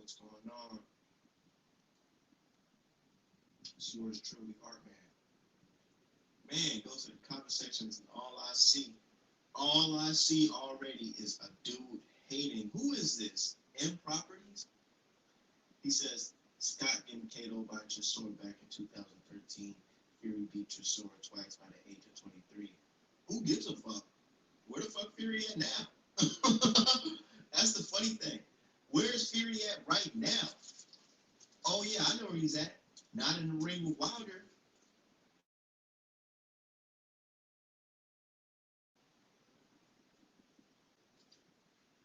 what's going on. It's yours truly, Heartman. Man, go to the comment sections and all I see already is a dude hating. Who is this? M Properties? He says, Scott getting KO'd by Chisora back in 2013. Fury beat Chisora twice by the age of 23. Who gives a fuck? Where the fuck Fury at now? That's the funny thing. Where's Fury at right now? Oh yeah, I know where he's at. Not in the ring with Wilder.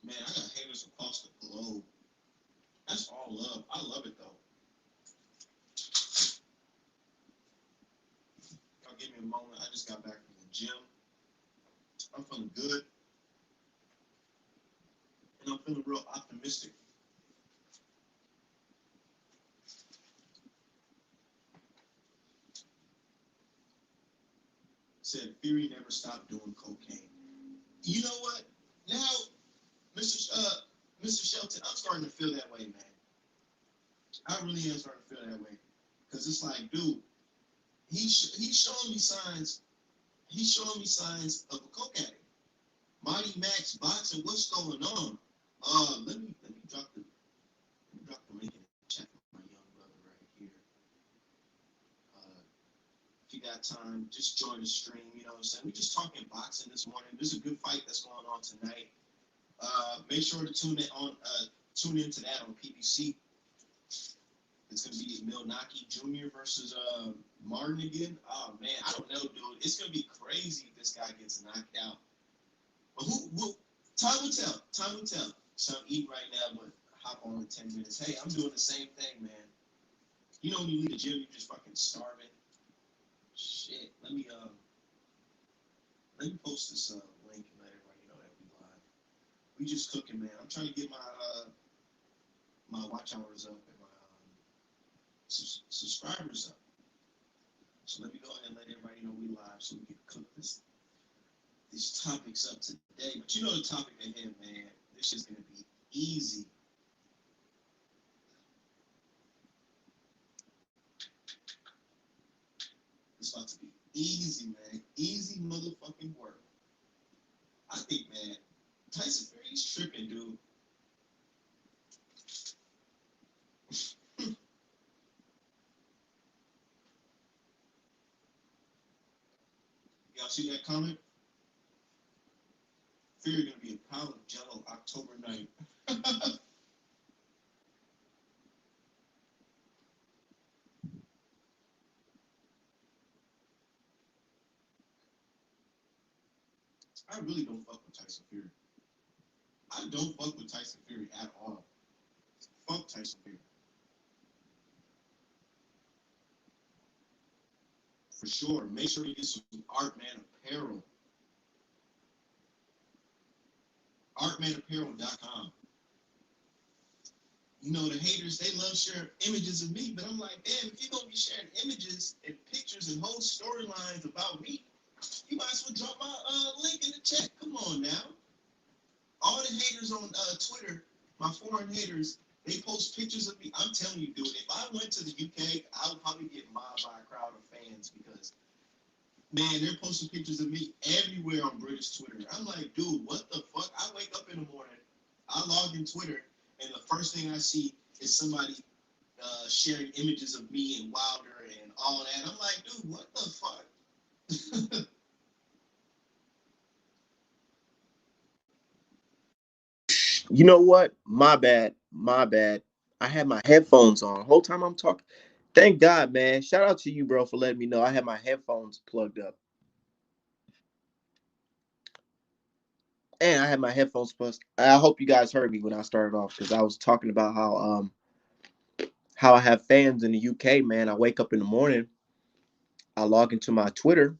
Man, I got haters across the globe. That's all love. I love it though. Y'all give me a moment. I just got back from the gym. I'm feeling good. And I'm feeling real optimistic. Said Fury never stopped doing cocaine. You know what? Now, Mr. Shelton, I'm starting to feel that way, man. I really am starting to feel that way. Because it's like, dude, he's showing me signs. He's showing me signs of a coke addict. Mighty Max boxing. What's going on? Let me drop the link in the chat for my young brother right here. If you got time, just join the stream. You know what I'm saying? We're just talking boxing this morning. There's a good fight that's going on tonight. Make sure to tune into that on PBC. It's gonna be Milnaki Jr. versus Martin again. Oh man, I don't know, dude. It's gonna be crazy if this guy gets knocked out. But who? Time will tell. Time will tell. So I'm eating right now, but hop on in 10 minutes. Hey, I'm doing the same thing, man. You know when you leave the gym, you're just fucking starving. Shit. Let me post this link and let everybody know that we live. We just cooking, man. I'm trying to get my watch hours up and my subscribers up. So let me go ahead and let everybody know we live so we can cook these topics up today. But you know the topic at hand, man. This is gonna be easy. It's about to be easy, man. Easy motherfucking work. I think, man, Tyson Fury's tripping, dude. Y'all see that comment? Fury gonna be a pound of jello October 9th. I really don't fuck with Tyson Fury. I don't fuck with Tyson Fury at all. Fuck Tyson Fury. For sure. Make sure you get some Artman apparel. Artmanapparel.com. You know, the haters, they love sharing images of me, but I'm like, damn, if you're going to be sharing images and pictures and whole storylines about me, you might as well drop my link in the chat. Come on now. All the haters on Twitter, my foreign haters, they post pictures of me. I'm telling you, dude, if I went to the UK, I would probably get mobbed by a crowd of fans because, man, they're posting pictures of me everywhere on British Twitter. I'm like, dude, what the fuck? I wake up in the morning, I log in Twitter, and the first thing I see is somebody sharing images of me and Wilder and all that. I'm like, dude, what the fuck? You know what? My bad. My bad. I had my headphones on. The whole time I'm talking. Thank God, man. Shout out to you, bro, for letting me know I had my headphones plugged up. And I had my headphones plugged. I hope you guys heard me when I started off because I was talking about how I have fans in the UK, man. I wake up in the morning, I log into my Twitter,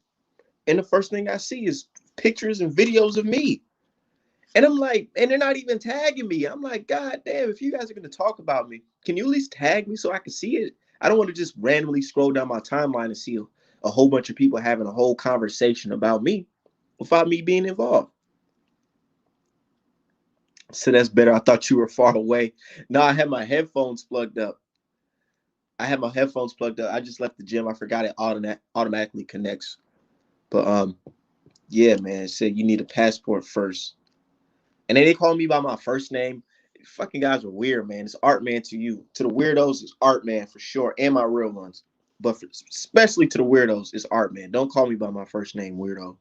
and the first thing I see is pictures and videos of me. And I'm like, and they're not even tagging me. I'm like, God damn, if you guys are going to talk about me, can you at least tag me so I can see it? I don't want to just randomly scroll down my timeline and see a whole bunch of people having a whole conversation about me without me being involved. So that's better. I thought you were far away. No, I had my headphones plugged up. I just left the gym. I forgot it automatically connects. But yeah, man. It said you need a passport first. And then they call me by my first name. Fucking guys are weird, man. It's Art Man to you. To the weirdos, it's Art Man for sure, and my real ones. But especially to the weirdos, it's Art Man. Don't call me by my first name, weirdo.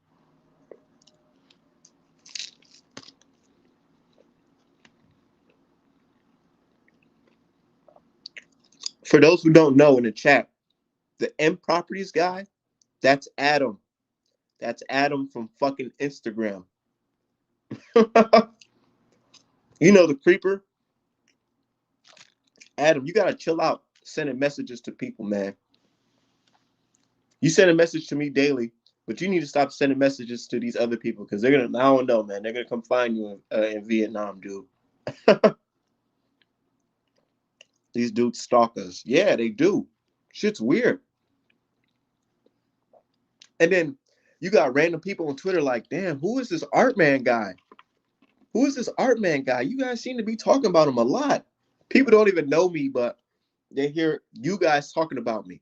For those who don't know in the chat, the M Properties guy, that's Adam. That's Adam from fucking Instagram. You know the creeper? Adam, you gotta chill out sending messages to people, man. You send a message to me daily, but you need to stop sending messages to these other people because they're gonna. I don't know, man. They're gonna come find you in Vietnam, dude. These dudes stalk us. Yeah, they do. Shit's weird. And then you got random people on Twitter like, damn, who is this Art Man guy? Who is this Art Man guy? You guys seem to be talking about him a lot. People don't even know me, but they hear you guys talking about me.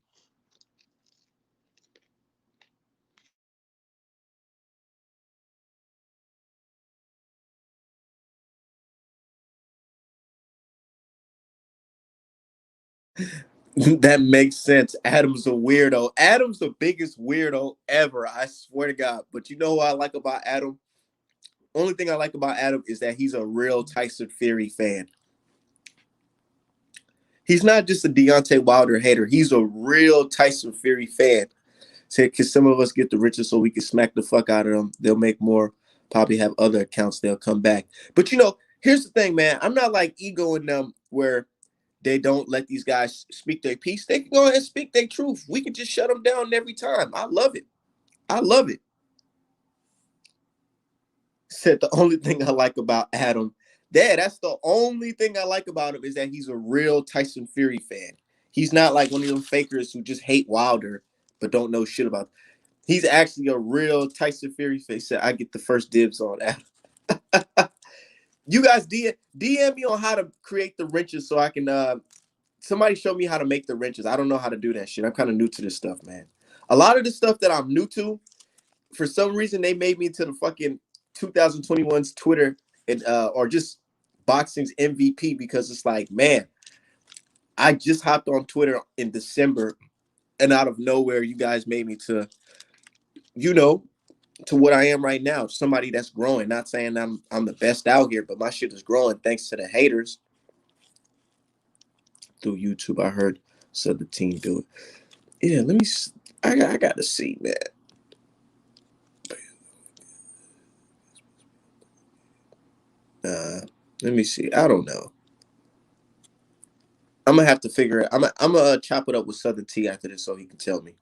That makes sense. Adam's a weirdo. Adam's the biggest weirdo ever. I swear to God. But you know what I like about Adam? Only thing I like about Adam is that he's a real Tyson Fury fan. He's not just a Deontay Wilder hater. He's a real Tyson Fury fan. Say, can some of us get the riches so we can smack the fuck out of them? They'll make more. Probably have other accounts. They'll come back. But here's the thing, man. I'm not like egoing them where they don't let these guys speak their piece. They can go ahead and speak their truth. We can just shut them down every time. I love it. I love it. Said the only thing I like about Adam, Dad, that's the only thing I like about him is that he's a real Tyson Fury fan. He's not like one of them fakers who just hate Wilder but don't know shit about. He's actually a real Tyson Fury fan. Said I get the first dibs on Adam. You guys DM me on how to create the wrenches so I can somebody show me how to make the wrenches. I don't know how to do that shit. I'm kind of new to this stuff, man. A lot of the stuff that I'm new to, for some reason, they made me to the fucking 2021's Twitter and or just boxing's MVP because it's like, man, I just hopped on Twitter in December and out of nowhere, you guys made me you know, to what I am right now. Somebody that's growing. Not saying I'm the best out here, but my shit is growing thanks to the haters through YouTube. I heard said the team do it. Yeah, let me. I got to see, man. Uh, Let me see. I don't know. I'm gonna have to figure it. I'm gonna chop it up with Southern T after this so he can tell me.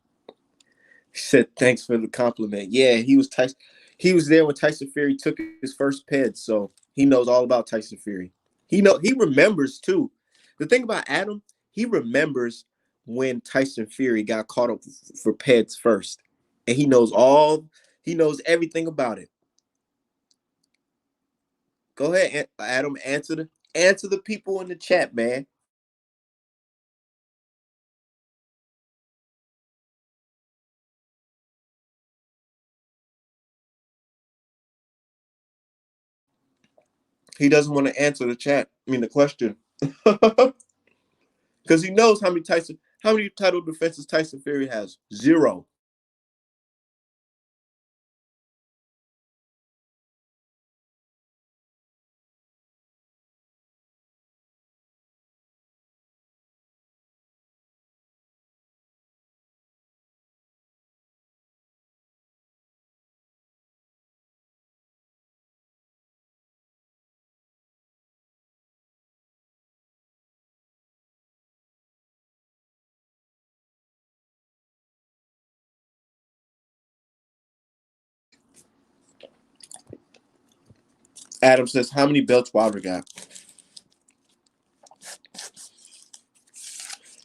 He said thanks for the compliment. Yeah, he was Tyson. He was there when Tyson Fury took his first ped, so he knows all about Tyson Fury. He remembers too. The thing about Adam, he remembers when Tyson Fury got caught up for peds first, and he knows everything about it. Go ahead, Adam. Answer the people in the chat, man. He doesn't want to answer the chat. I mean the question, because he knows how many title defenses Tyson Fury has. Zero. Adam says, how many belts Wilder got?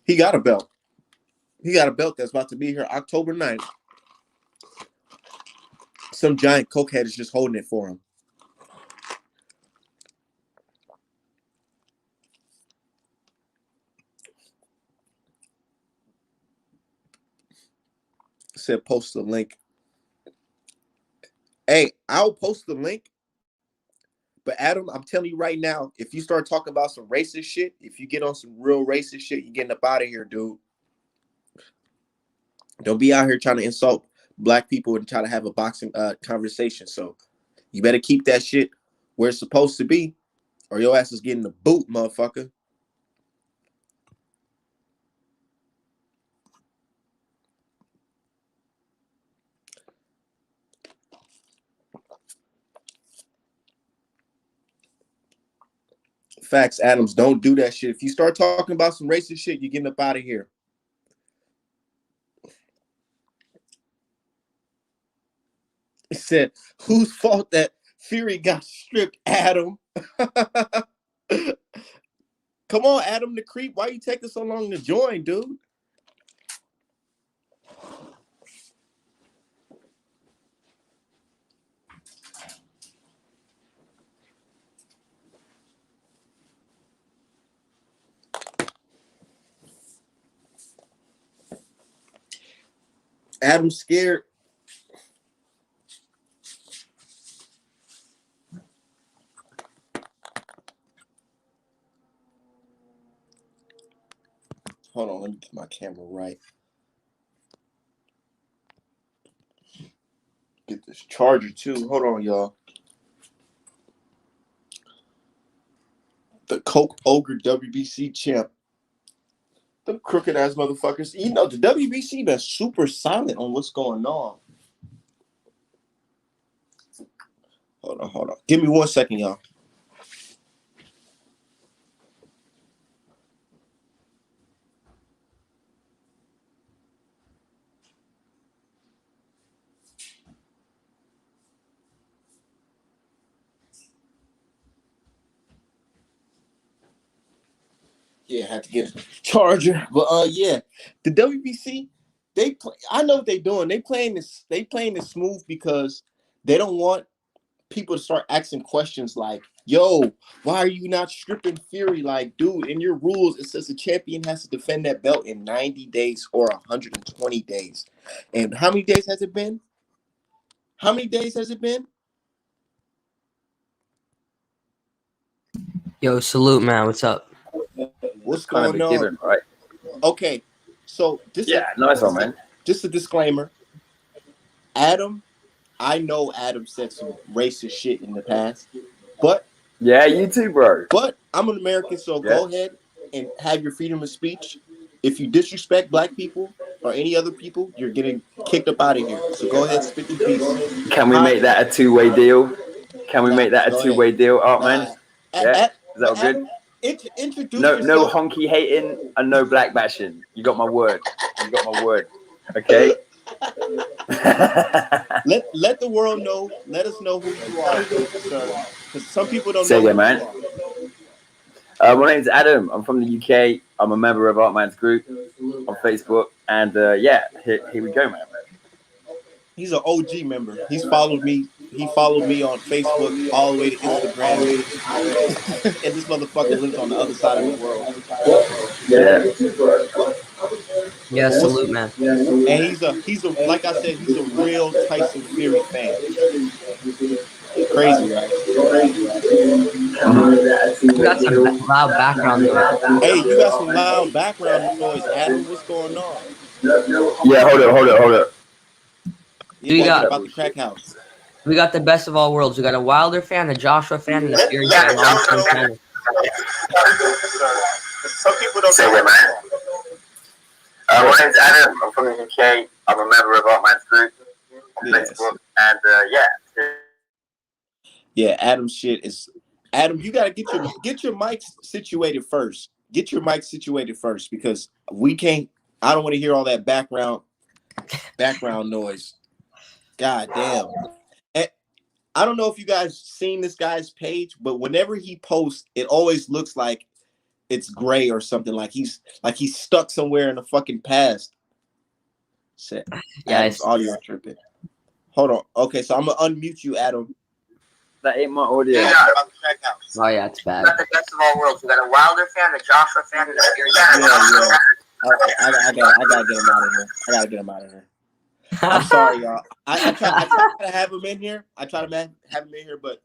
He got a belt. He got a belt that's about to be here October 9th. Some giant cokehead is just holding it for him. said post the link. Hey, I'll post the link. But Adam, I'm telling you right now, if you start talking about some racist shit, if you get on some real racist shit, you're getting up out of here, dude. Don't be out here trying to insult black people and try to have a boxing conversation. So you better keep that shit where it's supposed to be, or your ass is getting the boot, motherfucker. Facts, Adams. Don't do that shit. If you start talking about some racist shit, you're getting up out of here. It said, whose fault that Fury got stripped, Adam? Come on, Adam the creep. Why you taking so long to join, dude? Adam's scared. Hold on, let me get my camera right. Get this charger too. Hold on, y'all. The Coke Ogre WBC champ. Them crooked ass motherfuckers. You know, the WBC been super silent on what's going on. Hold on. Give me 1 second, y'all. Yeah, I had to get a charger. But yeah, the WBC, they play. I know what they're doing. They playing this smooth because they don't want people to start asking questions like, yo, why are you not stripping Fury? Like, dude, in your rules, it says the champion has to defend that belt in 90 days or 120 days. And how many days has it been? How many days has it been? Yo, salute, man. What's up? What's going on? Given, right? Okay, so this nice one, man. Just a disclaimer. Adam, I know Adam said some racist shit in the past, but yeah, you too, bro. But I'm an American, so go ahead and have your freedom of speech. If you disrespect black people or any other people, you're getting kicked up out of here. So go ahead, spit your piece. Can we make that a two-way deal? Can we make that a two-way deal, Art man? Yeah, is that all good? Adam, introduce no, yourself. No honky hating and no black bashing. You got my word. You got my word. Okay. let the world know. Let us know who you are, sir. Because some people don't know. Say who man. You are. My name's Adam. I'm from the UK. I'm a member of Artman's group on Facebook, and here we go, man. He's an OG member. He's followed me. He followed me on Facebook all the way to Instagram. And this motherfucker lives on the other side of the world. Yeah, salute, man. And he's a like I said, he's a real Tyson Fury fan. Crazy, right? You got some loud background noise. Hey, you got some loud background noise, Adam. What's going on? Yeah, hold up. You got about the crack house. We got the best of all worlds. We got a Wilder fan, a Joshua fan, and a Fury fan. All the same channel. Some people don't say that, man. My name's Adam. I'm from the UK. I'm a member of Artman's group on Facebook, and yeah, Adam's shit is. Adam, you gotta get your mic situated first. Get your mic situated first because we can't. I don't want to hear all that background noise. God damn. And I don't know if you guys seen this guy's page, but whenever he posts, it always looks like it's gray or something. Like he's stuck somewhere in the fucking past. Shit. Yeah, Adam's audio tripping. Hold on. Okay, so I'm gonna unmute you, Adam. That ain't my audio. Oh yeah, it's bad. Got the best of all worlds. We got a Wilder fan, a Joshua fan, and a Fury fan. Yeah. I gotta get him out of here. I'm sorry, y'all. I try to have him in here. I try to have him in here, but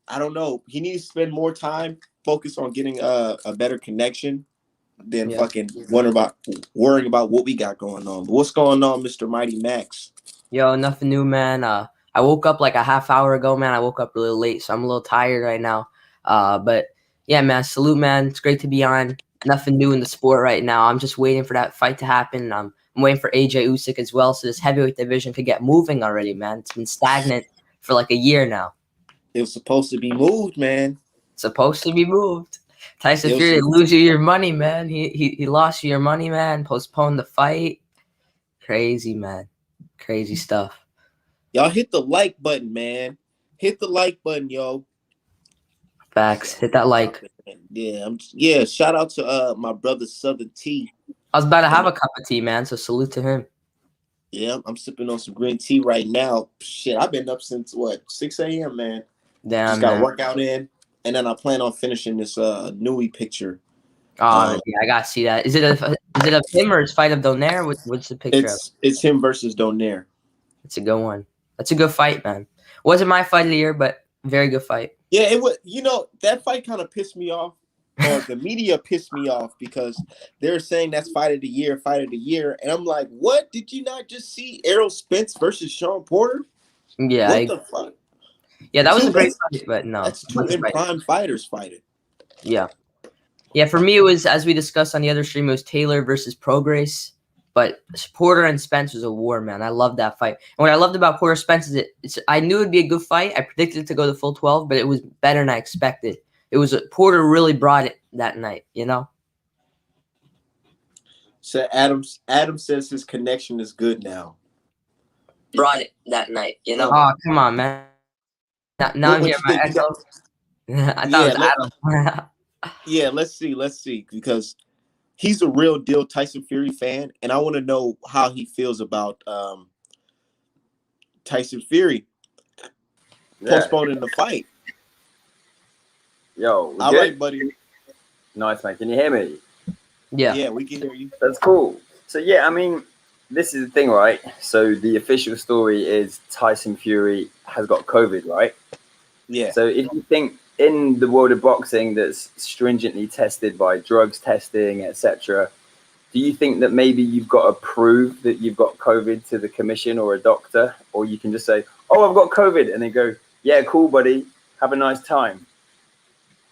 I don't know. He needs to spend more time focus on getting a better connection than Yeah. fucking worrying about what we got going on. But what's going on, Mr. Mighty Max? Yo, nothing new, man. I woke up like a half hour ago, man. I woke up really late, so I'm a little tired right now. But yeah, man, salute, man. It's great to be on. Nothing new in the sport right now. I'm just waiting for that fight to happen. I'm waiting for AJ Usyk as well, so this heavyweight division could get moving already, man. It's been stagnant for like a year now. It was supposed to be moved, man. Supposed to be moved. Tyson It was Fury lose you your money, man. He lost you your money, man. Postponed the fight. Crazy, man. Crazy stuff. Y'all hit the like button, man. Hit the like button, yo. Facts. Hit that like. Yeah. Shout out to my brother Southern T. I was about to have a cup of tea, man. So salute to him. Yeah, I'm sipping on some green tea right now. Shit, I've been up since 6 a.m., man. Damn, Just got a man. workout in, and then I plan on finishing this Nui picture. Oh, yeah, I gotta see that. Is it of him or his fight of Donaire? What's the picture of? It's him versus Donaire. It's a good one. That's a good fight, man. Wasn't my fight of the year, but very good fight. Yeah, it was. You know, that fight kind of pissed me off, or the media pissed me off because they're saying that's fight of the year, and I'm like, what? Did you not just see Errol Spence versus Sean Porter? Yeah, What the fuck? Yeah, that was a great fight, but no, that's two prime fighters fighting. Yeah. Yeah, for me, it was, as we discussed on the other stream, it was Taylor versus Prograis. But Porter and Spence was a war, man. I loved that fight. And what I loved about Porter Spence is I knew it would be a good fight. I predicted it to go the full 12, but it was better than I expected. It was Porter really brought it that night, you know? So Adam says his connection is good now. Brought it that night, you know? Oh, come on, man. Now I'm hearing my echo. I thought it was Adam. Yeah, let's see, because he's a real deal Tyson Fury fan, and I want to know how he feels about Tyson Fury postponing the fight. Yo, all right, buddy. Nice, man. Can you hear me? Yeah, we can hear you. That's cool. So yeah, I mean, this is the thing, right? So the official story is Tyson Fury has got COVID, right? Yeah. So if you think in the world of boxing that's stringently tested by drugs testing, etc., do you think that maybe you've got to prove that you've got COVID to the commission or a doctor, or you can just say, "Oh, I've got COVID," and they go, "Yeah, cool, buddy. Have a nice time."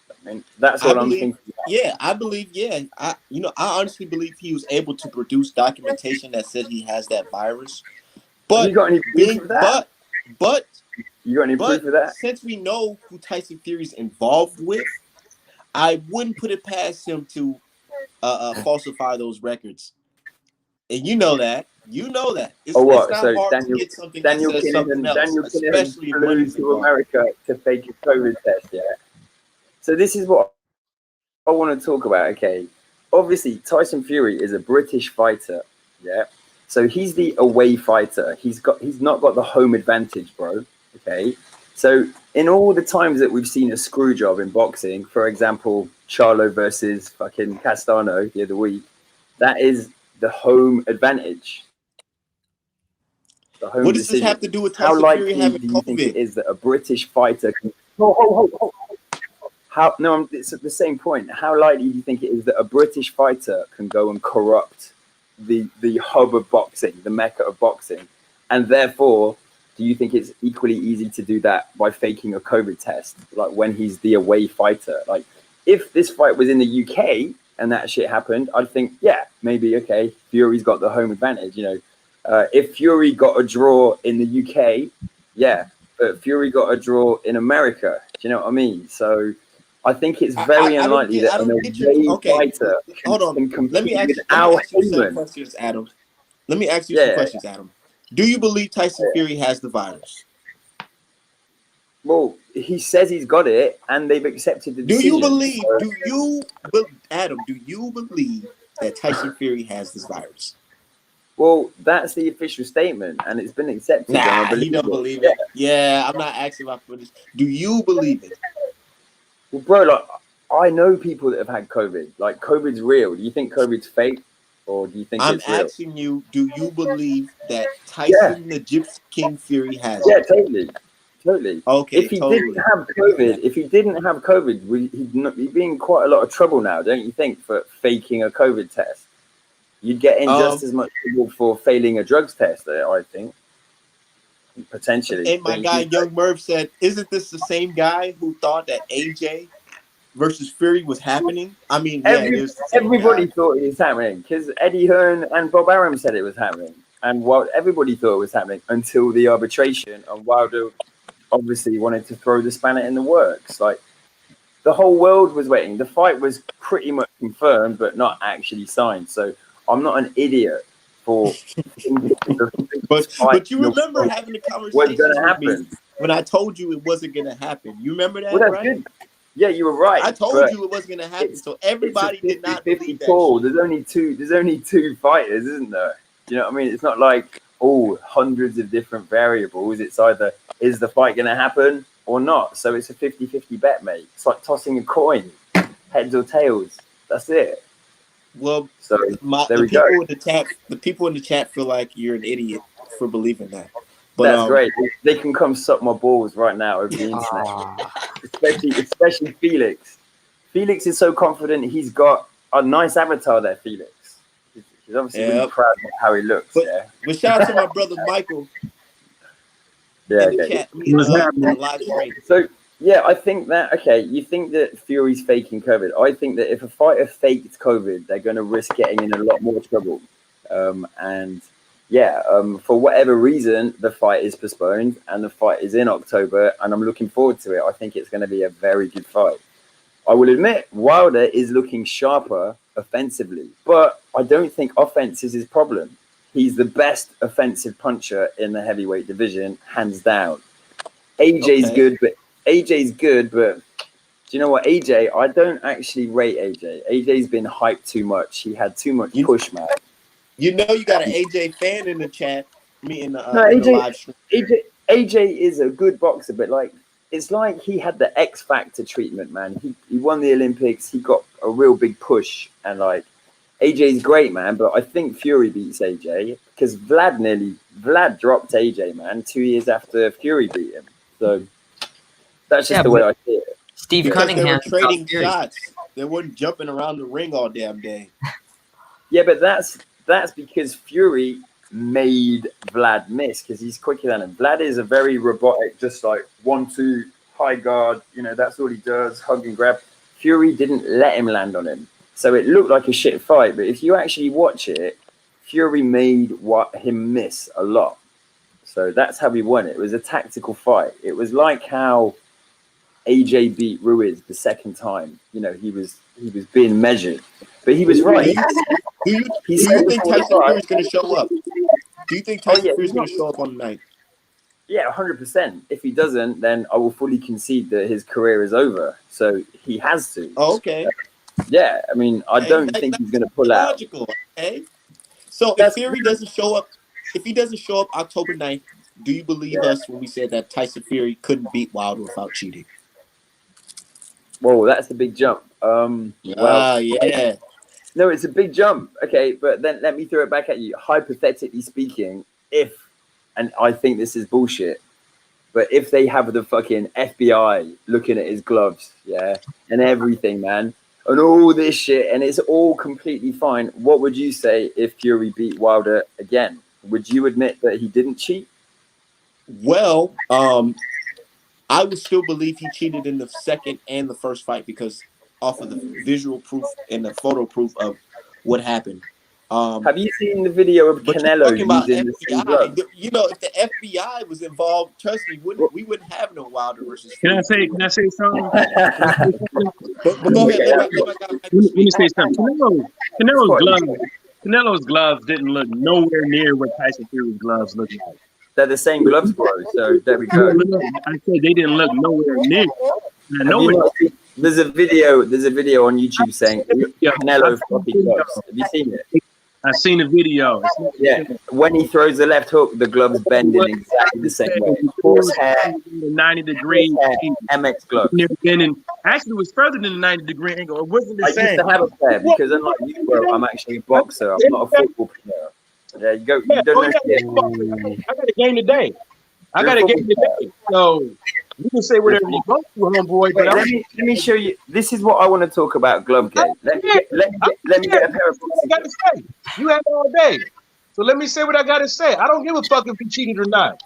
I mean, that's what I'm thinking. Yeah, I believe. Yeah, I honestly believe he was able to produce documentation that said he has that virus. But you got any proof of that? But you got any proof of that? Since we know who Tyson Fury's involved with, I wouldn't put it past him to falsify those records. And you know that. It's not hard to get something that says something else, especially if money's to America to fake a COVID test. Yeah. So this is what I want to talk about. Okay, obviously Tyson Fury is a British fighter. Yeah. So he's the away fighter. He's not got the home advantage, bro. Okay. So in all the times that we've seen a screw job in boxing, for example, Charlo versus fucking Castano the other week, that is the home advantage. The home what does decision. This have to do with Tyson Fury having COVID? Do you think it is that a British fighter can... It's at the same point. How likely do you think it is that a British fighter can go and corrupt the hub of boxing, the mecca of boxing, and therefore, do you think it's equally easy to do that by faking a COVID test, like when he's the away fighter? Like, if this fight was in the UK and that shit happened, I'd think, yeah, maybe, okay, Fury's got the home advantage, you know. If Fury got a draw in the UK, yeah, but Fury got a draw in America. Do you know what I mean? So I think it's very unlikely that an away fighter can compete. Let me ask you some questions, Adam. Let me ask you some questions, Adam. Do you believe Tyson Fury has the virus? Well, he says he's got it, and they've accepted the decision. Adam, do you believe that Tyson Fury has this virus? Well, that's the official statement, and it's been accepted. Nah, you don't believe it. Yeah, I'm not asking about this. Do you believe it? Well, bro, like, I know people that have had COVID. Like, COVID's real. Do you think COVID's fake? or do you think I'm it's real? asking you, do you believe that Yeah, Tyson the Gypsy King Fury has yeah, it? totally. Okay, If he didn't totally. have COVID, he'd be in quite a lot of trouble now, don't you think, for faking a COVID test? You'd get in just as much trouble for failing a drugs test, I think, potentially. And my Don't you guy think so? Young Merv said, isn't this the same guy who thought that AJ versus Fury was happening? I mean, yeah, it is the same Everybody guy. thought it was happening because Eddie Hearn and Bob Arum said it was happening, and everybody thought it was happening until the arbitration, and Wilder obviously wanted to throw the spanner in the works. Like the whole world was waiting. The fight was pretty much confirmed, but not actually signed. So I'm not an idiot for thinking the biggest fight But you in the remember world having the was conversations going to with me happen. when I told you it wasn't gonna happen. You remember Well, that, that's right? good. Yeah, you were right. I told But you it wasn't gonna happen. it's So it's a everybody did not 50-50 believe that call. shit. There's only two fighters, isn't there? You know what I mean? It's not like hundreds of different variables. It's either is the fight going to happen or not. So it's a 50-50 bet, mate. It's like tossing a coin, heads or tails. That's it. Well, So there the we go. people in the chat feel like you're an idiot for believing that. But That's great. They can come suck my balls right now over the internet. Especially Felix. Felix is so confident. He's got a nice avatar there, Felix. He's obviously really proud of how he looks. But shout out to my brother Michael in the chat. In the live stream. So yeah, I think that you think that Fury's faking COVID. I think that if a fighter faked COVID, they're going to risk getting in a lot more trouble. For whatever reason, the fight is postponed and the fight is in October, and I'm looking forward to it. I think it's going to be a very good fight. I will admit Wilder is looking sharper offensively, but I don't think offense is his problem. He's the best offensive puncher in the heavyweight division, hands down. AJ's good, but do you know what, AJ? I don't actually rate AJ. AJ's been hyped too much. He had too much push, man. You know, you got an AJ fan in the chat. In the live stream. AJ is a good boxer, but it's like he had the X Factor treatment, man. He won the Olympics. He got a real big push, and AJ's great, man. But I think Fury beats AJ because Vlad dropped AJ, man, 2 years after Fury beat him. So that's just the way I see it. Steve Cunningham. They were trading shots. They weren't jumping around the ring all damn day. Yeah, but that's because Fury made Vlad miss because he's quicker than him. Vlad is a very robotic, just like 1-2 high guard. You know, that's all he does, hug and grab. Fury didn't let him land on him. So it looked like a shit fight. But if you actually watch it, Fury made him miss a lot. So that's how he won it. It was a tactical fight. It was like how AJ beat Ruiz the second time. You know, he was being measured. But he was right. Do you think Tyson Fury is going to show up? Do you think Tyson Fury is going to show up on the night? Yeah, 100%. If he doesn't, then I will fully concede that his career is over. So he has to. Oh, okay. Yeah, I mean, I don't think he's going to pull out. Logical, okay? So if Fury doesn't show up, if he doesn't show up October 9th, do you believe us when we said that Tyson Fury couldn't beat Wilder without cheating? Whoa, that's a big jump. Yeah. No, it's a big jump. Okay, but then let me throw it back at you. Hypothetically speaking, and I think this is bullshit, but if they have the fucking FBI looking at his gloves, and everything, man, and all this shit, and it's all completely fine, what would you say if Fury beat Wilder again? Would you admit that he didn't cheat? Well, I would still believe he cheated in the second and the first fight because off of the visual proof and the photo proof of what happened. Have you seen the video of Canelo using the same gloves? You know, if the FBI was involved, trust me, we wouldn't have no Wilder versus Fury. Can I say something? but go ahead. Let me say something. Canelo's gloves didn't look nowhere near what Tyson Fury's gloves look like. They're the same gloves, bro. So there we go. I said they didn't look nowhere near. There's a video on YouTube saying Canelo floppy gloves. Have you seen it? I seen the video. It's not, Yeah, when he throws the left hook, the glove's bending exactly the same way. Horsehair, 90-degree MX glove. Actually, it was further than the 90-degree angle. It wasn't the I used same. to have a pair because unlike you, bro, I'm actually a boxer. I'm not a football player. Yeah, you go. You don't know shit. I got a game today. I got a game today. So you can say whatever you want to, homeboy. Wait, But let me show you. This is what I want to talk about, glove game. Let me get a pair of I gotta say. You have all day. So let me say what I gotta say. I don't give a fuck if you cheated or not.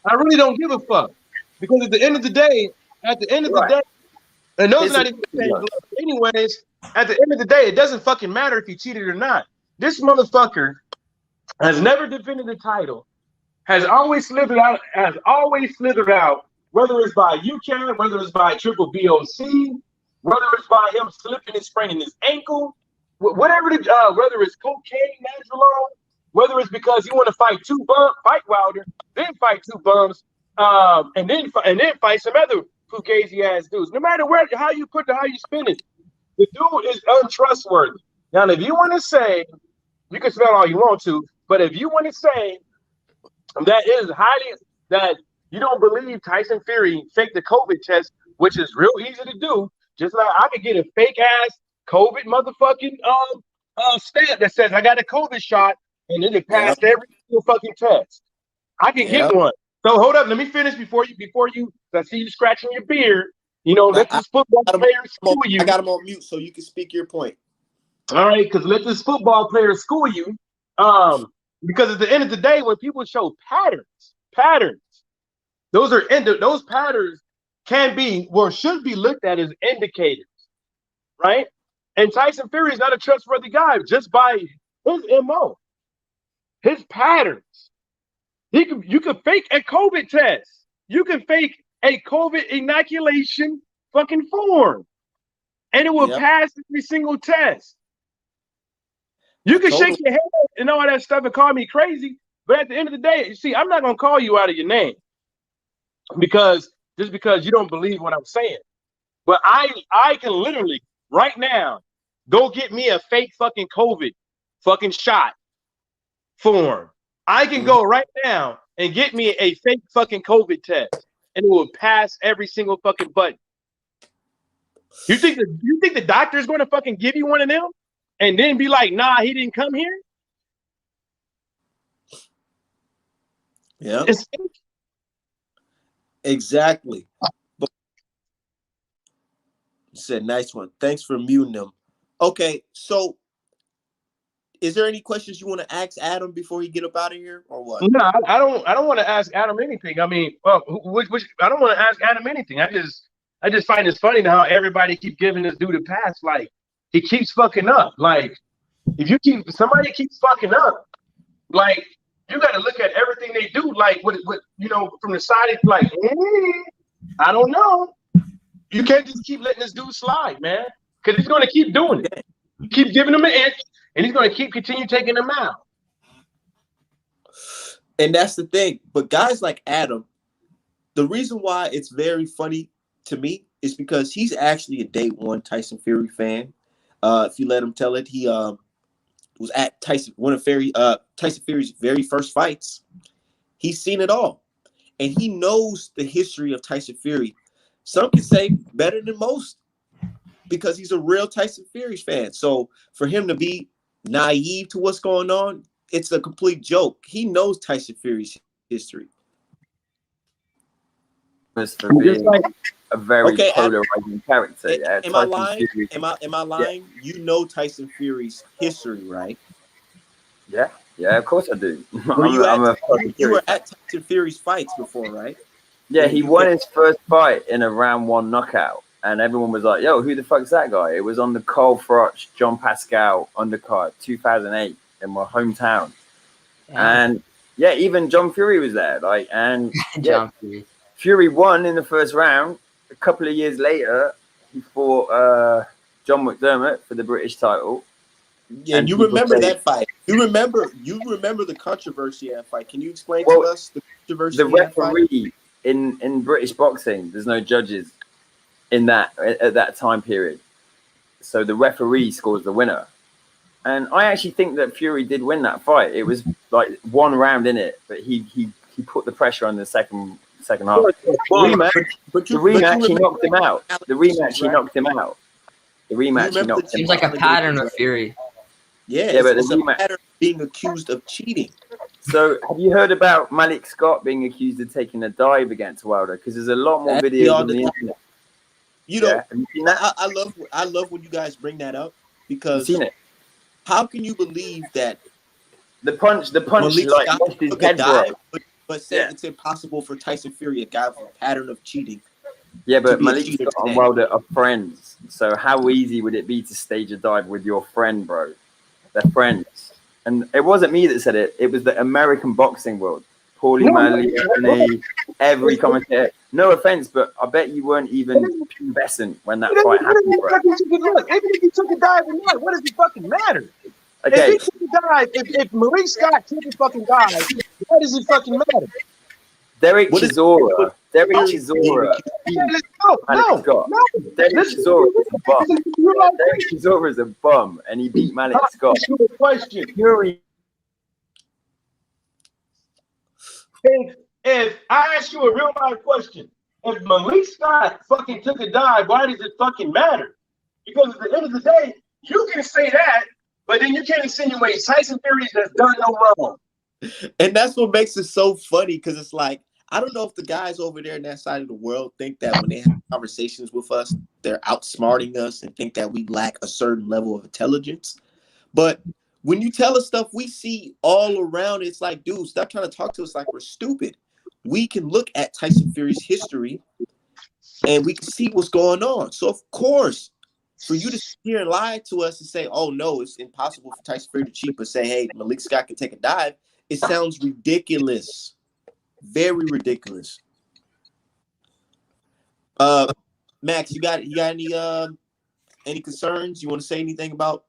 I really don't give a fuck. Because at the end of the day, and those are not even the same gloves. Anyways, at the end of the day, it doesn't fucking matter if you cheated or not. This motherfucker has never defended the title, has always slithered out, whether it's by UCAN, whether it's by triple BOC, whether it's by him slipping and spraining his ankle, whatever whether it's cocaine, Nandrolone, whether it's because you want to fight fight Wilder, then fight two bums, and then fight some other fugazi ass dudes. No matter how you spin it, the dude is untrustworthy. Now, if you want to say, you can spell all you want to, but if you want to say that you don't believe Tyson Fury faked the COVID test, which is real easy to do, just like I could get a fake ass COVID motherfucking stamp that says I got a COVID shot, and then it passed every single fucking test. I can get one. So hold up, let me finish before you. I see you scratching your beard. You know, let this football player school you. I got him on mute so you can speak your point. All right, because let this football player school you. Because at the end of the day, when people show patterns, those patterns can be should be looked at as indicators, right? And Tyson Fury is not a trustworthy guy just by his MO, his patterns. You could fake a COVID test. You can fake a COVID inoculation fucking form, and it will pass every single test. You can shake your head and all that stuff and call me crazy, but at the end of the day, you see, I'm not gonna call you out of your name because you don't believe what I'm saying. But I can literally right now go get me a fake fucking COVID fucking shot form. I can go right now and get me a fake fucking COVID test, and it will pass every single fucking button. You think the doctor is going to fucking give you one of them and then be like, nah, he didn't come here? Yeah. Exactly. But said nice one. Thanks for muting them. Okay, so is there any questions you want to ask Adam before he get up out of here, or what? No, I don't want to ask Adam anything. I mean, I don't want to ask Adam anything. I just find it funny how everybody keep giving this dude a pass. Like, he keeps fucking up. Like, if somebody keeps fucking up, like, you got to look at everything they do. Like, what from the side, it's like, I don't know. You can't just keep letting this dude slide, man, because he's going to keep doing it. You keep giving him an inch, and he's going to continue taking them out. And that's the thing. But guys like Adam, the reason why it's very funny to me is because he's actually a day one Tyson Fury fan. If you let him tell it, he was at Tyson Fury's very first fights. He's seen it all, and he knows the history of Tyson Fury. Some could say better than most, because he's a real Tyson Fury fan. So for him to be naive to what's going on, it's a complete joke. He knows Tyson Fury's history. For being a very polarizing character. Am I lying? Am I lying? Yeah. You know Tyson Fury's history, right? Yeah, of course I do. You were at Tyson Fury's fights before, right? Yeah, he won his first fight in a round one knockout, and everyone was like, "Yo, who the fuck's that guy?" It was on the Cole Froch, John Pascal undercard, 2008 in my hometown, and even John Fury was there. John Fury. Fury won in the first round. A couple of years later, he fought John McDermott for the British title. Yeah, and you remember that fight. You remember the controversy in that fight. Can you explain to us the controversy? The referee in British boxing, there's no judges at that time period. So the referee scores the winner. And I actually think that Fury did win that fight. It was like one round in it, but he put the pressure on the second half. But The you rematch, he remember knocked him out. The rematch, he right? knocked him out. The rematch, he remember the knocked him Seems out. like a pattern with Fury. Yeah, Yeah, but it's the a rematch. pattern of being accused of cheating. So, have you heard about Malik Scott being accused of taking a dive against Wilder? Because there's a lot more That's videos all on the internet. You know, Yeah, have you seen that? I love when you guys bring that up You because seen it? how can you believe that The punch, Malik like Scott missed his took a head, bro. dive, but say Yeah. it's impossible for Tyson Fury, a guy with a pattern of cheating, Yeah, to but be a Malik cheater Scott and today? Wilder are friends. So how easy would it be to stage a dive with your friend, bro? They're friends. And it wasn't me that said it. It was the American boxing world. Paulie Maliani, every commentator. No offense, but I bet you weren't even pubescent when that fight happened, bro. Look, even if he took a dive or not, what does it fucking matter? If Okay, he took a dive, if Malik Scott took a fucking dive, what does it fucking matter? Derek What is Chisora. Derek Fury being Chisora accused? beat Let's go. Malik No, Scott. no. Derek Listen, Chisora is a bum. you're Yeah, like, Derek Chisora is a bum, and he beat Malik I'll Scott. ask you a question. Fury. If I ask you a real life question, if Malik Scott fucking took a dive, why does it fucking matter? Because at the end of the day, you can say that, but then you can't insinuate Tyson Fury has done no wrong. And that's what makes it so funny because it's like, I don't know if the guys over there in that side of the world think that when they have conversations with us, they're outsmarting us and think that we lack a certain level of intelligence. But when you tell us stuff we see all around, it's like, dude, stop trying to talk to us like we're stupid. We can look at Tyson Fury's history and we can see what's going on. So, of course, for you to sit here and lie to us and say, oh, no, it's impossible for Tyson Fury to cheat, but say, hey, Malik Scott can take a dive, it sounds ridiculous. Very ridiculous. Max, you got any concerns? You want to say anything about?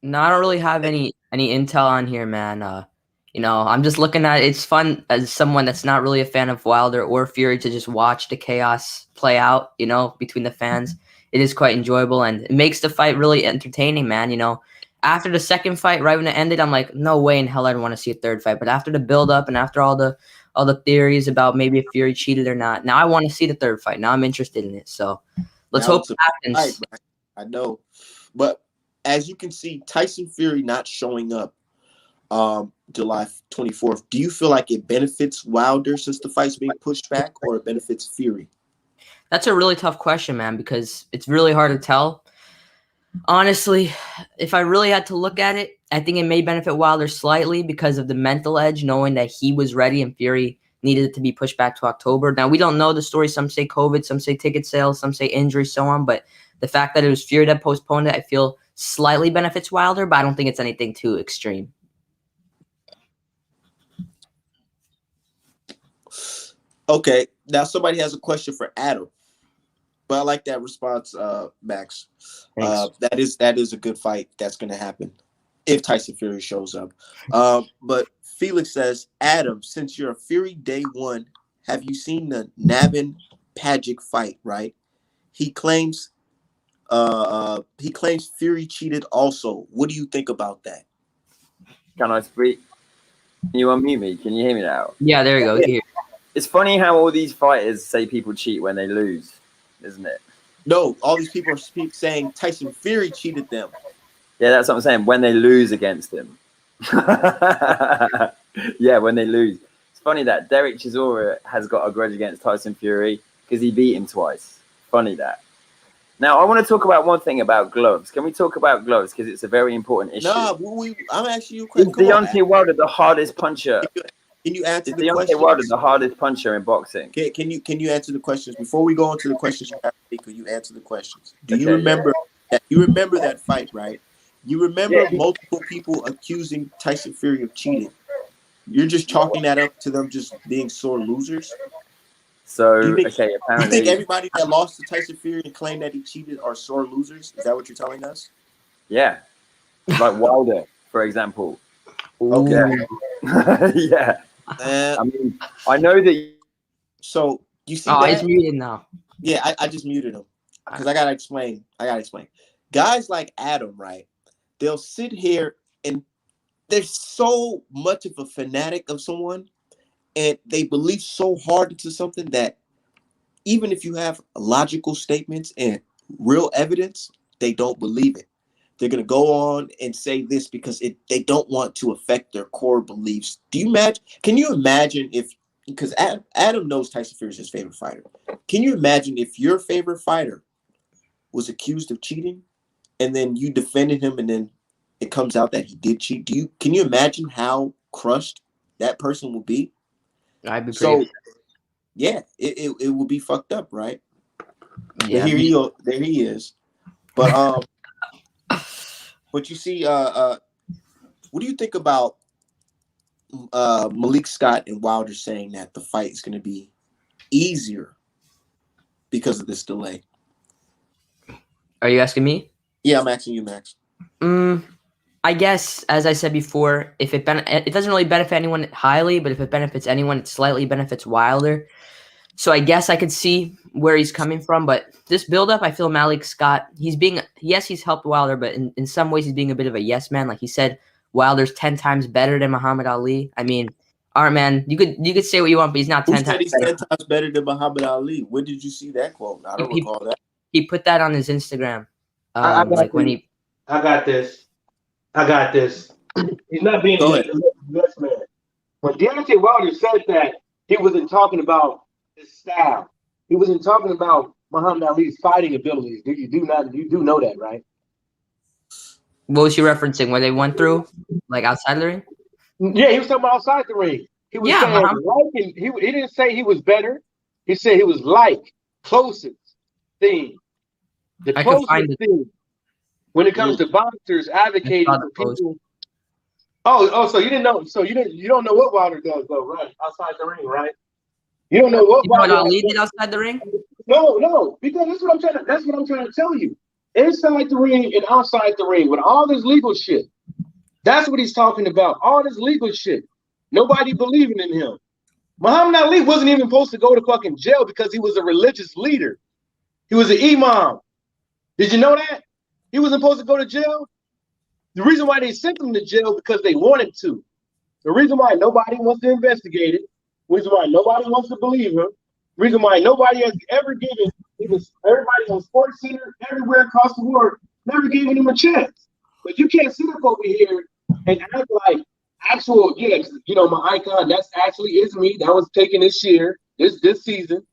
No, I don't really have any intel on here, man. I'm just looking at it. It's fun as someone that's not really a fan of Wilder or Fury to just watch the chaos play out, between the fans. It is quite enjoyable and it makes the fight really entertaining, man. After the second fight, right when it ended, I'm like, no way in hell I'd want to see a third fight. But after the build up and after all the theories about maybe if Fury cheated or not, now I want to see the third fight. Now I'm interested in it. So let's Now hope it's it a happens. fight, I know, but as you can see, Tyson Fury not showing up July 24th. Do you feel like it benefits Wilder since the fight's being pushed back, or it benefits Fury? That's a really tough question, man, because it's really hard to tell. Honestly, if I really had to look at it, I think it may benefit Wilder slightly because of the mental edge, knowing that he was ready and Fury needed it to be pushed back to October. Now, we don't know the story. Some say COVID, some say ticket sales, some say injury, so on. But the fact that it was Fury that postponed it, I feel slightly benefits Wilder, but I don't think it's anything too extreme. Okay, now somebody has a question for Adam. But I like that response, Max. Thanks. That is a good fight that's going to happen if Tyson Fury shows up. But Felix says, Adam, since you're a Fury day one, have you seen the Navin Pajic fight? Right? He claims Fury cheated. Also, what do you think about that? Can I speak? Can you unmute me? Can you hear me now? Yeah, there you go. Here. It's funny how all these fighters say people cheat when they lose, isn't it? No, all these people are saying Tyson Fury cheated them. Yeah, that's what I'm saying. When they lose against him. Yeah, when they lose. It's funny that Derek Chisora has got a grudge against Tyson Fury because he beat him twice. Funny that. Now, I want to talk about one thing about gloves. Can we talk about gloves? Because it's a very important issue. Nah, I'm asking you a question. Is Deontay Wilder the hardest puncher? Can you answer Is the Deontay question? Wilder the hardest puncher in boxing? Can you answer the questions before we go on to the questions? Could you answer the questions? Do you Okay, remember that? You remember that fight, right? You remember Yeah. multiple people accusing Tyson Fury of cheating. You're just chalking that up to them just being sore losers. So, You think, okay, you apparently. think everybody that lost to Tyson Fury and claimed that he cheated are sore losers? Is that what you're telling us? Yeah. Like Wilder, for example. Okay. Yeah. I mean, I know that. So you see Oh, that? he's muted now. Yeah, I just muted him because I gotta explain. Guys like Adam, right? they'll sit here and they're so much of a fanatic of someone, and they believe so hard into something that even if you have logical statements and real evidence, they don't believe it. They're going to go on and say this because they don't want to affect their core beliefs. Can you imagine if, because Adam knows Tyson Fury is his favorite fighter. Can you imagine if your favorite fighter was accused of cheating and then you defended him and then it comes out that he did cheat? Can you imagine how crushed that person will be? I'd be So pretty. yeah, it will be fucked up, right? But Yeah. there he is. But but you see, what do you think about Malik Scott and Wilder saying that the fight is going to be easier because of this delay? Are you asking me? Yeah, I'm asking you, Max. I guess, as I said before, if it doesn't really benefit anyone highly, but if it benefits anyone, it slightly benefits Wilder. So I guess I could see where he's coming from, but this buildup, I feel Malik Scott, he's helped Wilder, but in some ways he's being a bit of a yes man. Like he said, Wilder's 10 times better than Muhammad Ali. I mean, all right, man, you could say what you want, but he's not Who 10 said times he's better. 10 times better than Muhammad Ali? Where did you see that quote? I don't recall that. He put that on his Instagram. I Like when he. I got this. I got this. He's not being Go a ahead. yes man. When Deontay Wilder said that, he wasn't talking about his style. He wasn't talking about Muhammad Ali's fighting abilities. You do know that, right? What was he referencing? Where they went through, like outside the ring? Yeah, he was talking about outside the ring. He was Yeah, saying Muhammad. he didn't say he was better. He said he was closest thing. The I could find closest it. thing when it comes to boxers advocating for people. So you didn't know. So you don't know what Wilder does though, right? Outside the ring, right? You don't know what You know what Wilder Ali did outside the ring? No, because that's what I'm trying to tell you. Inside the ring and outside the ring with all this legal shit. That's what he's talking about. All this legal shit. Nobody believing in him. Muhammad Ali wasn't even supposed to go to fucking jail because he was a religious leader. He was an imam. Did you know that? He wasn't supposed to go to jail. The reason why they sent him to jail because they wanted to. The reason why nobody wants to investigate it. The reason why nobody wants to believe him. The reason why nobody has ever given, even everybody on Sports Center, everywhere across the world, never given him a chance. But you can't sit up over here and act like actual, my icon, that's actually is me. That was taken this year, this season.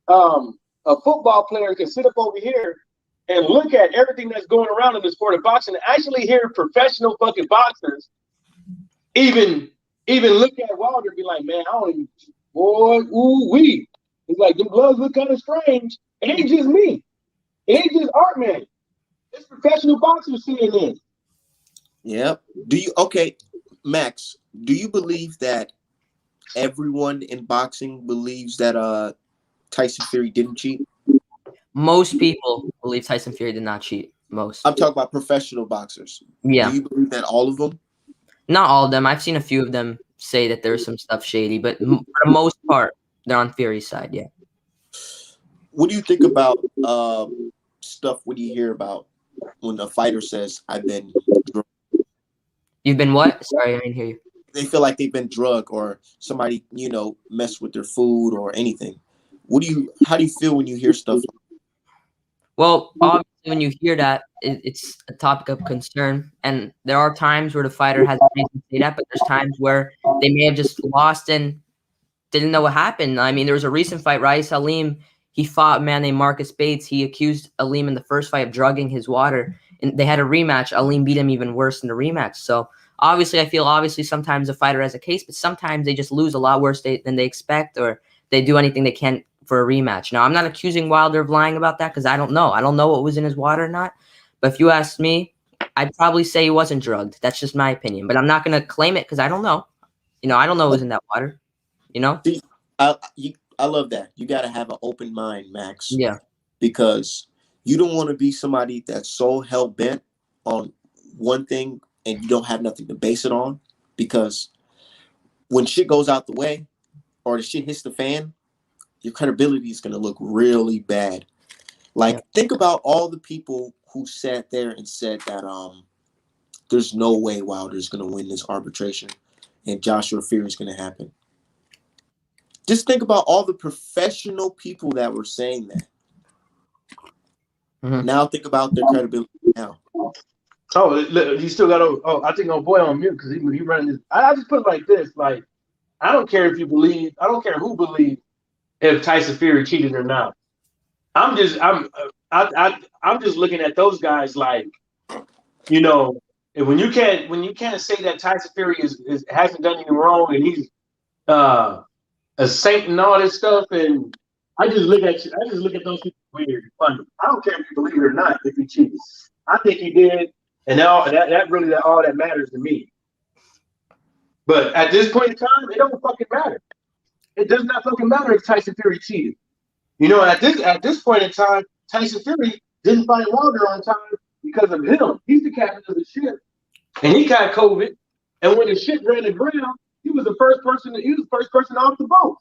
A football player can sit up over here and look at everything that's going around in the sport of boxing and actually hear professional fucking boxers even look at Wilder and be like, man, I don't even, boy, ooh-wee. It's like, the gloves look kind of strange. It ain't just me. It ain't just art, man. It's professional boxers seeing this. Yep. Max, do you believe that everyone in boxing believes that Tyson Fury didn't cheat? Most people believe Tyson Fury did not cheat. Most. I'm talking about professional boxers. Yeah. Do you believe that all of them? Not all of them. I've seen a few of them say that there's some stuff shady, but for the most part, they're on Fury's side. Yeah. What do you think about stuff when you hear about when a fighter says, "I've been drugged"? You've been what? Sorry, I didn't hear you. They feel like they've been drugged or somebody, messed with their food or anything. How do you feel when you hear stuff? Well, obviously, when you hear that, it's a topic of concern, and there are times where the fighter has a reason to say that, but there's times where they may have just lost and didn't know what happened. I mean, there was a recent fight, Rais Aleem. He fought a man named Marcus Bates. He accused Aleem in the first fight of drugging his water, and they had a rematch. Aleem beat him even worse in the rematch. So obviously, I feel sometimes a fighter has a case, but sometimes they just lose a lot worse than they expect, or they do anything they can for a rematch. Now, I'm not accusing Wilder of lying about that because I don't know. I don't know what was in his water or not. But if you ask me, I'd probably say he wasn't drugged. That's just my opinion. But I'm not going to claim it because I don't know. I don't know what was in that water. See, I love that. You got to have an open mind, Max. Yeah. Because you don't want to be somebody that's so hell bent on one thing and you don't have nothing to base it on. Because when shit goes out the way or the shit hits the fan, your credibility is going to look really bad. Think about all the people who sat there and said that there's no way Wilder's going to win this arbitration, and Joshua Fury is going to happen. Just think about all the professional people that were saying that. Mhm. Now think about their credibility now. Oh, you still got to. Oh, I think my boy on mute because he running this. I just put it like this: like, I don't care if you believe. I don't care who believes if Tyson Fury cheated or not. I'm just looking at those guys like, you know, and when you can't say that Tyson Fury hasn't done anything wrong and he's a saint and all this stuff, and I just look at those people weird and funny. I don't care if you believe it or not if he cheated. I think he did, and that really all that matters to me. But at this point in time, it don't fucking matter. It does not fucking matter if Tyson Fury cheated. You know, at this point in time, Tyson Fury didn't fight Wilder on time because of him. He's the captain of the ship, and he got COVID. And when the ship ran aground, he was the first person off the boat.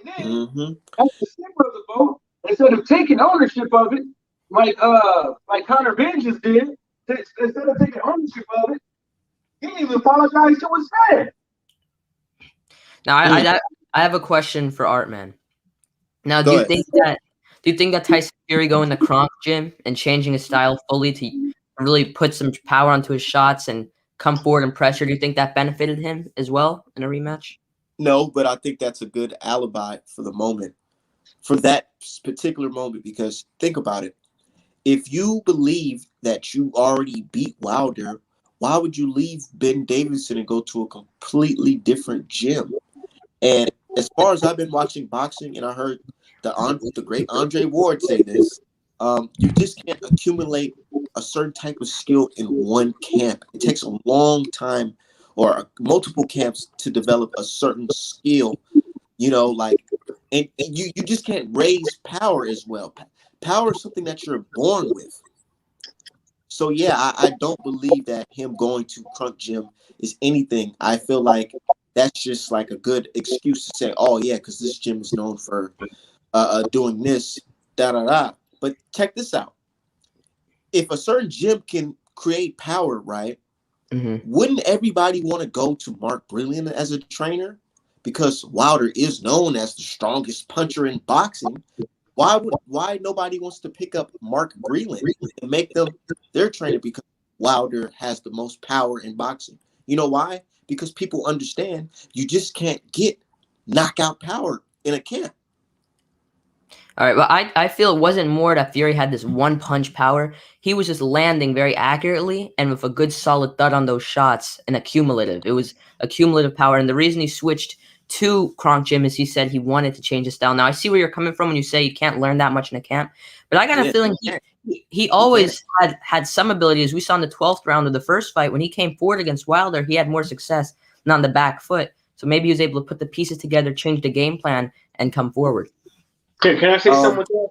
And then, as the skipper of the boat, instead of taking ownership of it, like Conor Ben just did, instead of taking ownership of it, he didn't even apologize to his fans. Now, I have a question for Artman. Now, do you think that Tyson Fury going to Kronk gym and changing his style fully to really put some power onto his shots and come forward and pressure, do you think that benefited him as well in a rematch? No, but I think that's a good alibi for the moment, for that particular moment, because think about it. If you believe that you already beat Wilder, why would you leave Ben Davison and go to a completely different gym? And as far as I've been watching boxing, and I heard the great Andre Ward say this, you just can't accumulate a certain type of skill in one camp. It takes a long time or multiple camps to develop a certain skill, you know, like, and you just can't raise power as well. Power is something that you're born with. So, yeah, I don't believe that him going to Crunk Gym is anything. I feel like that's just like a good excuse to say, oh, yeah, because this gym is known for doing this, da-da-da. But check this out. If a certain gym can create power, right, wouldn't everybody want to go to Mark Brilliant as a trainer? Because Wilder is known as the strongest puncher in boxing. Why nobody wants to pick up Mark Breland and make them their trainer? Because Wilder has the most power in boxing. You know why? Because people understand you just can't get knockout power in a camp. All right, well, I feel it wasn't more that Fury had this one punch power. He was just landing very accurately and with a good solid thud on those shots and accumulative. It was accumulative power, and the reason he switched to Kronk Gym is he said he wanted to change his style. Now, I see where you're coming from when you say you can't learn that much in a camp, but I got a feeling he always had some ability. As we saw in the 12th round of the first fight, when he came forward against Wilder, he had more success than on the back foot. So maybe he was able to put the pieces together, change the game plan, and come forward. Can I say something with that?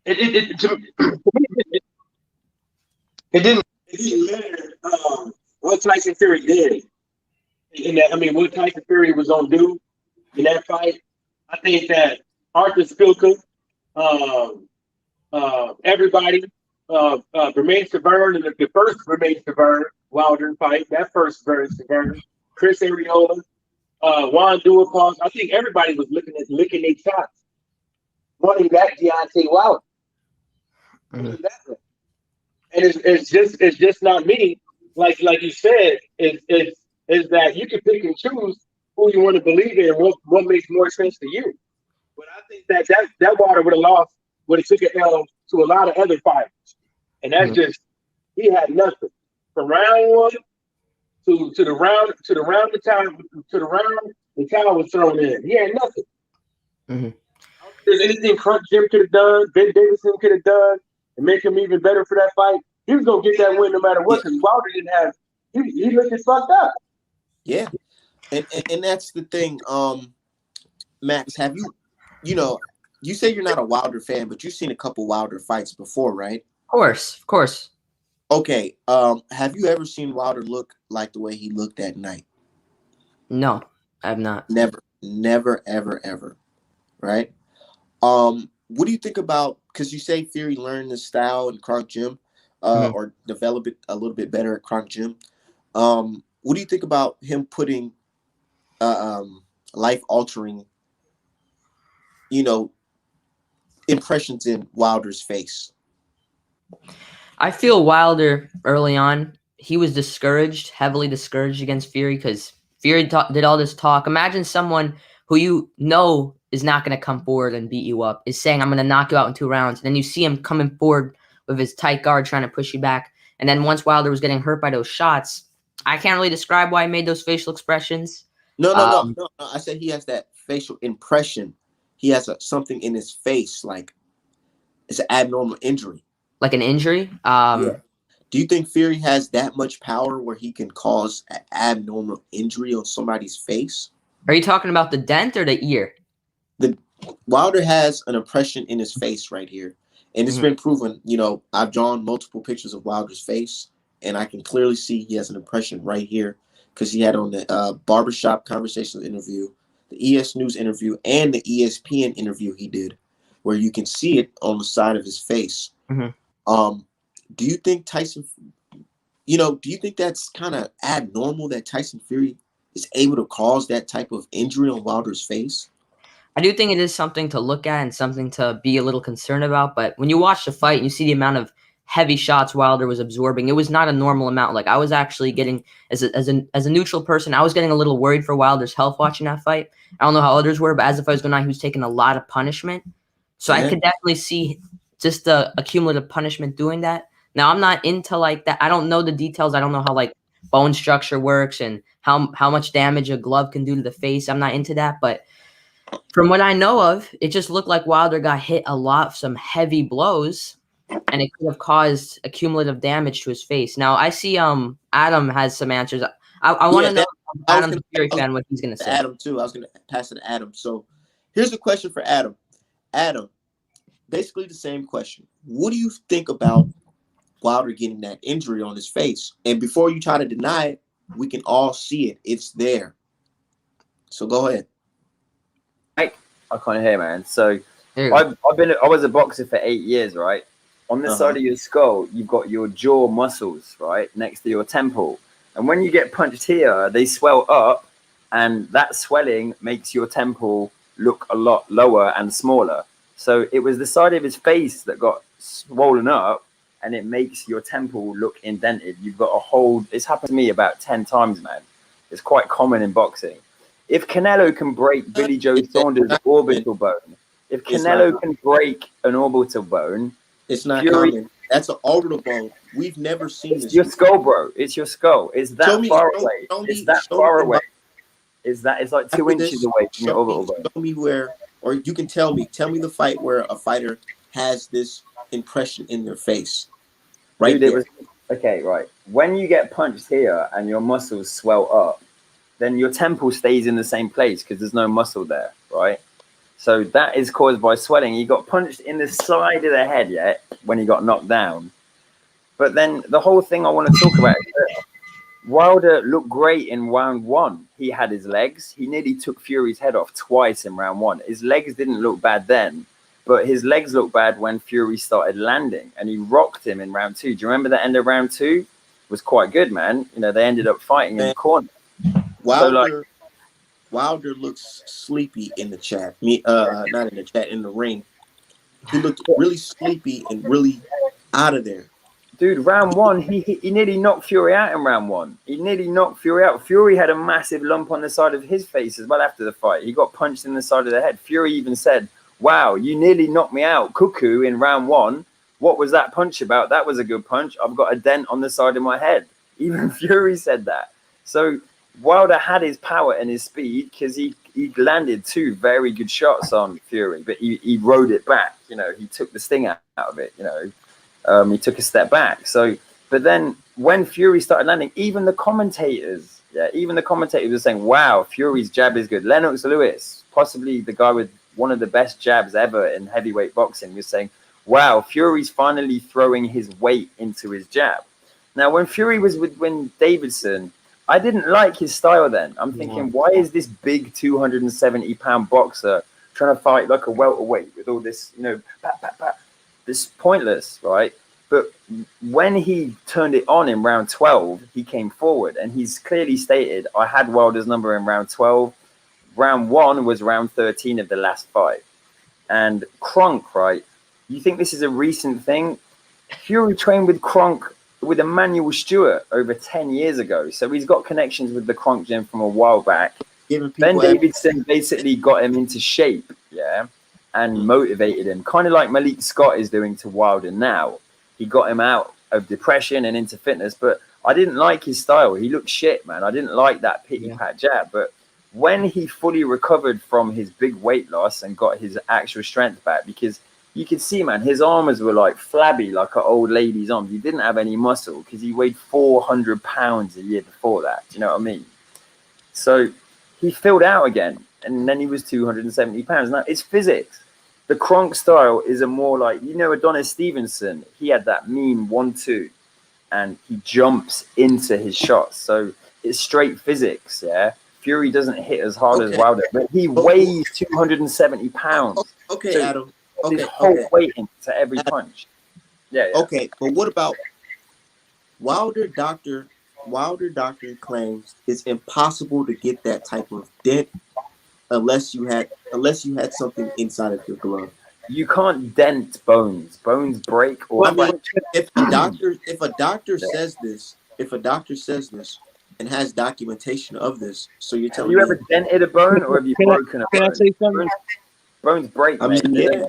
It didn't matter what Tyson Fury did. What Tyson Fury was going to do in that fight. I think that Arthur Spilka, everybody, Bermain Severn, and the first Bermain Severn Wilder fight, that first Bermain Severn, Chris Arreola, Juan Duapas, I think everybody was licking their chops. Wanting that Deontay Wilder. And it's just not me. Like you said, is that you can pick and choose who you want to believe in, what makes more sense to you. But I think that Wilder would have took an L to a lot of other fighters. And that's just, he had nothing. From round one to the round the towel was thrown in. He had nothing. There's anything Crunk Jim could have done, Ben Davison could have done, and make him even better for that fight, he was gonna get that win no matter what. Because Wilder didn't have, he looked fucked up. Yeah, and that's the thing. Max, have you say you're not a Wilder fan, but you've seen a couple Wilder fights before, right? Of course. Okay. Have you ever seen Wilder look like the way he looked that night? No, I have not. Never, ever. Right? What do you think about, because you say Fury learned the style in Kronk Gym, or develop it a little bit better at Kronk Gym. What do you think about him putting life altering, impressions in Wilder's face? I feel Wilder early on, he was discouraged, heavily discouraged against Fury because Fury did all this talk. Imagine someone who you know is not going to come forward and beat you up is saying, I'm going to knock you out in 2 rounds. And then you see him coming forward with his tight guard trying to push you back. And then once Wilder was getting hurt by those shots, I can't really describe why he made those facial expressions. No. I said he has that facial impression. He has something in his face, like it's an abnormal injury. Like an injury? Yeah. Do you think Fury has that much power where he can cause an abnormal injury on somebody's face? Are you talking about the dent or the ear? Wilder has an impression in his face right here. And it's been proven, I've drawn multiple pictures of Wilder's face, and I can clearly see he has an impression right here because he had on the Barbershop Conversations interview, the ES News interview, and the ESPN interview he did, where you can see it on the side of his face. Do you think Tyson, do you think that's kind of abnormal that Tyson Fury is able to cause that type of injury on Wilder's face? I do think it is something to look at and something to be a little concerned about. But when you watch the fight and you see the amount of heavy shots Wilder was absorbing, it was not a normal amount. Like I was actually getting, as a neutral person, I was getting a little worried for Wilder's health watching that fight. I don't know how others were, but as the fight was going on, he was taking a lot of punishment. So I could definitely see just the accumulative punishment doing that. Now I'm not into like that. I don't know the details. I don't know how like bone structure works and how much damage a glove can do to the face. I'm not into that, but from what I know of, it just looked like Wilder got hit a lot, some heavy blows, and it could have caused accumulative damage to his face. Now I see Adam has some answers. I want to know Adam's a Fury fan what he's gonna say. Adam too. I was gonna pass it to Adam. So here's a question for Adam. Adam, basically the same question. What do you think about Wilder getting that injury on his face? And before you try to deny it, we can all see it. It's there. So go ahead. I can't hear, man. So I was a boxer for 8 years, right? On the side of your skull, you've got your jaw muscles, right, next to your temple. And when you get punched here, they swell up, and that swelling makes your temple look a lot lower and smaller. So it was the side of his face that got swollen up, and it makes your temple look indented. You've got a whole. It's happened to me about 10 times, man. It's quite common in boxing. If Canelo can break Billy Joe Saunders' orbital bone, if Canelo can break an orbital bone, it's not common. That's an orbital bone. We've never seen this. It's your skull, bro. It's your skull. It's that far away. It's that far away. It's like 2 inches away from your orbital bone. Show me where, or you can tell me the fight where a fighter has this impression in their face. Right there. Okay, right. When you get punched here and your muscles swell up, then your temple stays in the same place because there's no muscle there, right? So that is caused by swelling. He got punched in the side of the head, when he got knocked down. But then the whole thing I want to talk about is that Wilder looked great in round 1. He had his legs. He nearly took Fury's head off twice in round 1. His legs didn't look bad then, but his legs looked bad when Fury started landing, and he rocked him in round 2. Do you remember the end of round 2? It was quite good, man. They ended up fighting in the corner. Wilder looks sleepy in the chat. Not in the chat, in the ring. He looked really sleepy and really out of there. Dude, round 1, he nearly knocked Fury out in round 1. He nearly knocked Fury out. Fury had a massive lump on the side of his face as well after the fight. He got punched in the side of the head. Fury even said, "Wow, you nearly knocked me out, cuckoo, in round 1. What was that punch about? That was a good punch. I've got a dent on the side of my head." Even Fury said that. So Wilder had his power and his speed because he landed 2 very good shots on Fury, but he rode it back. He took the sting out of it. He took a step back. So, but then when Fury started landing, even the commentators were saying, "Wow, Fury's jab is good." Lennox Lewis, possibly the guy with one of the best jabs ever in heavyweight boxing, was saying, "Wow, Fury's finally throwing his weight into his jab." Now, when Fury was with Davidson, I didn't like his style then. I'm thinking, why is this big 270-pound boxer trying to fight like a welterweight with all this, This pointless, right? But when he turned it on in round 12, he came forward, and he's clearly stated, I had Wilder's number in round 12. Round 1 was round 13 of the last fight. And Kronk, right? You think this is a recent thing? Fury trained with Kronk, with Emmanuel Stewart over 10 years ago. So he's got connections with the Kronk gym from a while back. Giving Ben people Davidson basically got him into shape, yeah, and motivated him, kind of like Malik Scott is doing to Wilder now. He got him out of depression and into fitness, but I didn't like his style. He looked shit, man. I didn't like that pity-pat jab. But when he fully recovered from his big weight loss and got his actual strength back, because you could see, man, his arms were like flabby, like an old lady's arms. He didn't have any muscle because he weighed 400 pounds a year before that. Do you know what I mean? So he filled out again, and then he was 270 pounds. Now, it's physics. The Kronk style is a more like, you know, Adonis Stevenson. He had that mean 1-2, and he jumps into his shots. So it's straight physics, yeah? Fury doesn't hit as hard as Wilder, but he weighs 270 pounds. Okay, so Adam. his whole weight into every punch. Yeah. Okay, but what about Wilder doctor claims it's impossible to get that type of dent unless you had something inside of your glove. You can't dent bones. Bones break. Or I mean, if a doctor says this and has documentation of this, so you're telling me, have you ever dented a bone or have you broken a bone? Can I say something? Bones break. I mean, yeah.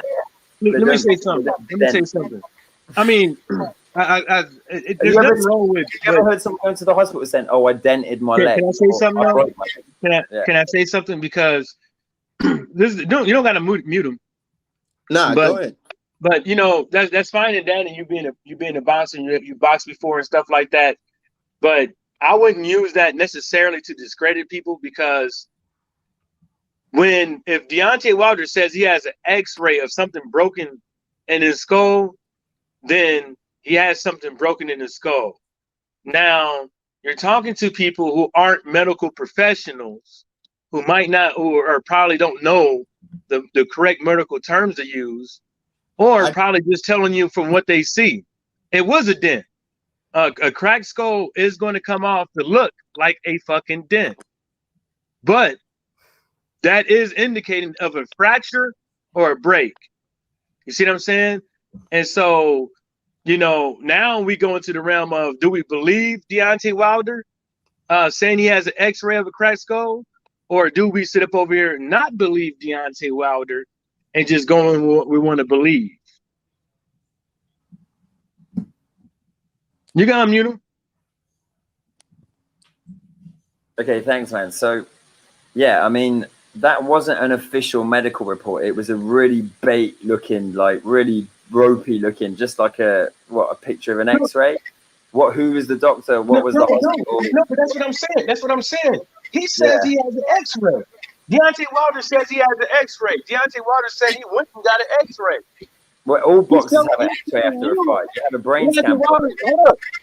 Let me say something. I mean, there's nothing wrong with. You ever heard someone going to the hospital saying, "Oh, I dented my leg"? Can I say something? Can I say something? Because you don't got to mute them. Nah, go ahead. But you know that's fine and dandy. You being a boxer, you boxed before and stuff like that. But I wouldn't use that necessarily to discredit people, because if Deontay Wilder says he has an X-ray of something broken in his skull, then he has something broken in his skull. Now, you're talking to people who aren't medical professionals, who might not, or probably don't know the correct medical terms to use, or probably just telling you from what they see. It was a dent. A cracked skull is going to come off to look like a fucking dent. But that is indicating of a fracture or a break. You see what I'm saying? And so, you know, now we go into the realm of, do we believe Deontay Wilder saying he has an X-ray of a cracked skull? Or do we sit up over here and not believe Deontay Wilder and just go on what we want to believe? You got to unmute him. Okay, thanks, man. So, yeah, I mean, that wasn't an official medical report. It was a really bait looking, like really ropey looking, just like a picture of an X-ray. Who was the doctor? What was the hospital? No, but that's what I'm saying. He says he has an X-ray. Deontay Wilder says he has an X-ray. Deontay Wilder said he went and got an X-ray. Well, all boxers have an X-ray after a fight. You have a brain scan.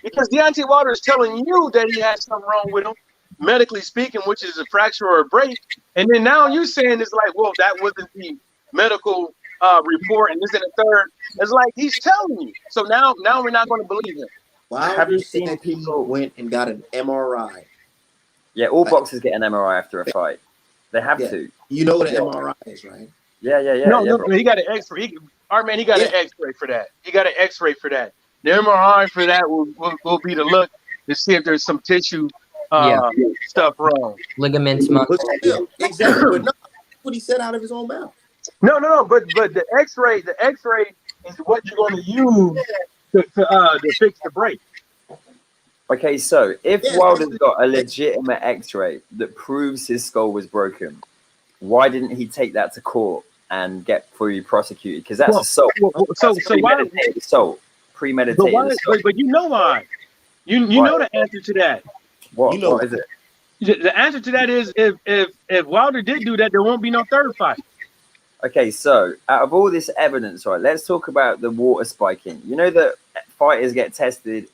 Because Deontay Wilder is telling you that he has something wrong with him, medically speaking, which is a fracture or a break. And then now you're saying it's like, well, that wasn't the medical report and this and the third. It's like he's telling you. So now we're not going to believe him. Have you seen people went and got an MRI? Yeah, all boxers get an MRI after a fight. They have to. You know what an MRI is, right? Yeah. No, he got an X-ray. He got an X-ray for that. He got an X-ray for that. The MRI for that will be to look to see if there's some tissue stuff wrong. Ligaments, muscle. Exactly. But no, that's what he said out of his own mouth. No. But the X-ray is what you're going to use to fix the break. Okay, so if Wilder's got a legitimate X-ray that proves his skull was broken, why didn't he take that to court and get fully prosecuted? Because that's assault. Premeditated assault. But you know why? You know the answer to that. What is it? The answer to that is if Wilder did do that, there won't be no third fight. Okay, so out of all this evidence, right, let's talk about the water spiking. You know that fighters get tested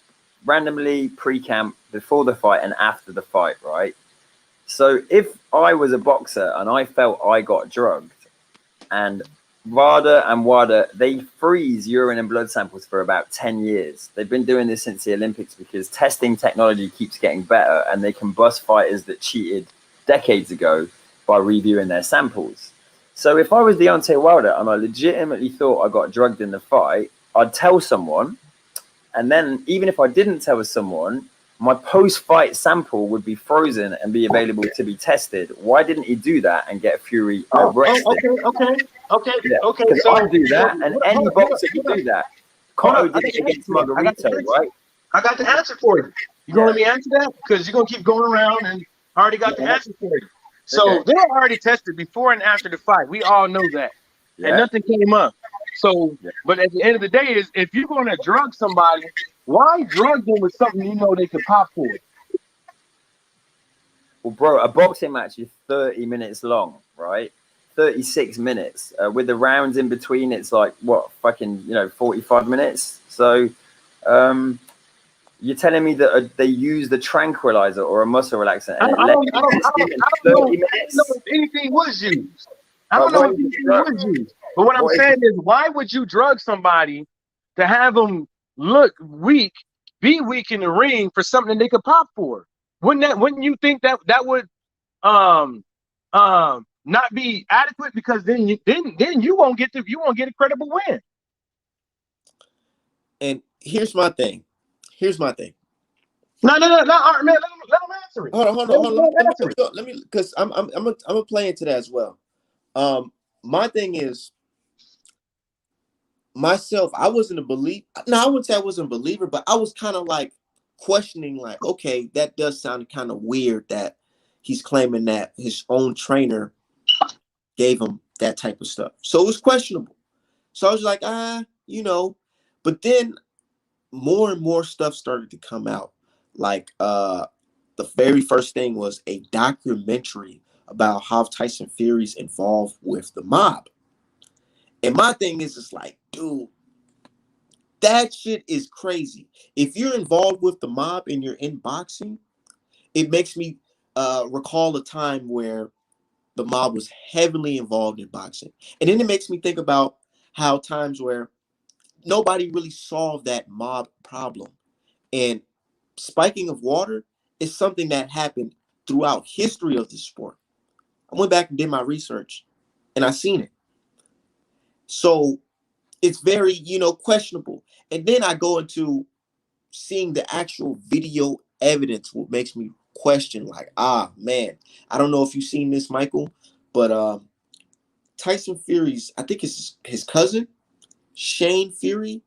randomly pre-camp, before the fight and after the fight, right? So if I was a boxer and I felt I got drugged and VADA and WADA, they freeze urine and blood samples for about 10 years. They've been doing this since the Olympics because testing technology keeps getting better, and they can bust fighters that cheated decades ago by reviewing their samples. So if I was Deontay Wilder and I legitimately thought I got drugged in the fight, I'd tell someone, and then even if I didn't tell someone, my post-fight sample would be frozen and be available to be tested. Why didn't he do that and get Fury arrested? Okay. Because So I do that, and any boxer can do that. Cotto did it against Margarito, right? I got the answer for you. You gonna let me answer that? Because you're gonna keep going around, and I already got the answer for you. So they're already tested before and after the fight. We all know that, and nothing came up. So, but at the end of the day, is if you're gonna drug somebody, why drug them with something you know they could pop for? Well, bro, a boxing match is 30 minutes long, right? 36 minutes. With the rounds in between, it's like, what, fucking, 45 minutes? So you're telling me that they use the tranquilizer or a muscle relaxant and I don't know if anything was used. I don't know if anything was used. But what I'm saying is, why would you drug somebody to have them look weak, be weak in the ring for something they could pop for? Wouldn't you think that would not be adequate, because then you won't get a credible win. And here's my thing. No, man, let him answer it. Hold on. Let me, because I'm gonna play into that as well. My thing is, myself, I wasn't a believer. No, I wouldn't say I wasn't a believer, but I was kind of like questioning, like, okay, that does sound kind of weird that he's claiming that his own trainer gave him that type of stuff. So it was questionable. So I was like, but then more and more stuff started to come out. Like the very first thing was a documentary about how Tyson Fury's involved with the mob. And my thing is, it's like, dude, that shit is crazy. If you're involved with the mob and you're in boxing, it makes me recall a time where the mob was heavily involved in boxing. And then it makes me think about how times where nobody really solved that mob problem. And spiking of water is something that happened throughout history of the sport. I went back and did my research and I seen it. So it's very, questionable. And then I go into seeing the actual video evidence, what makes me question, like, man, I don't know if you've seen this, Michael, but Tyson Fury's, I think it's his cousin, Shane Fury,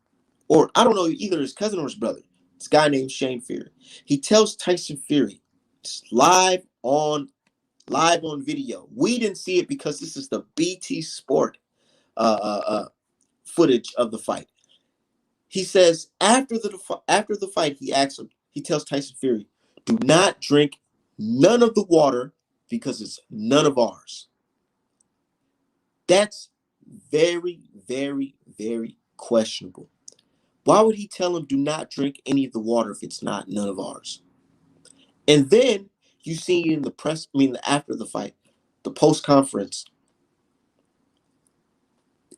or I don't know, either his cousin or his brother. This guy named Shane Fury. He tells Tyson Fury, live on video. We didn't see it because this is the BT Sport footage of the fight. He says after the fight, he tells Tyson Fury, do not drink none of the water because it's none of ours. That's very, very, very questionable. Why would he tell him do not drink any of the water if it's not none of ours? And then you see in the press, after the fight, the post-conference,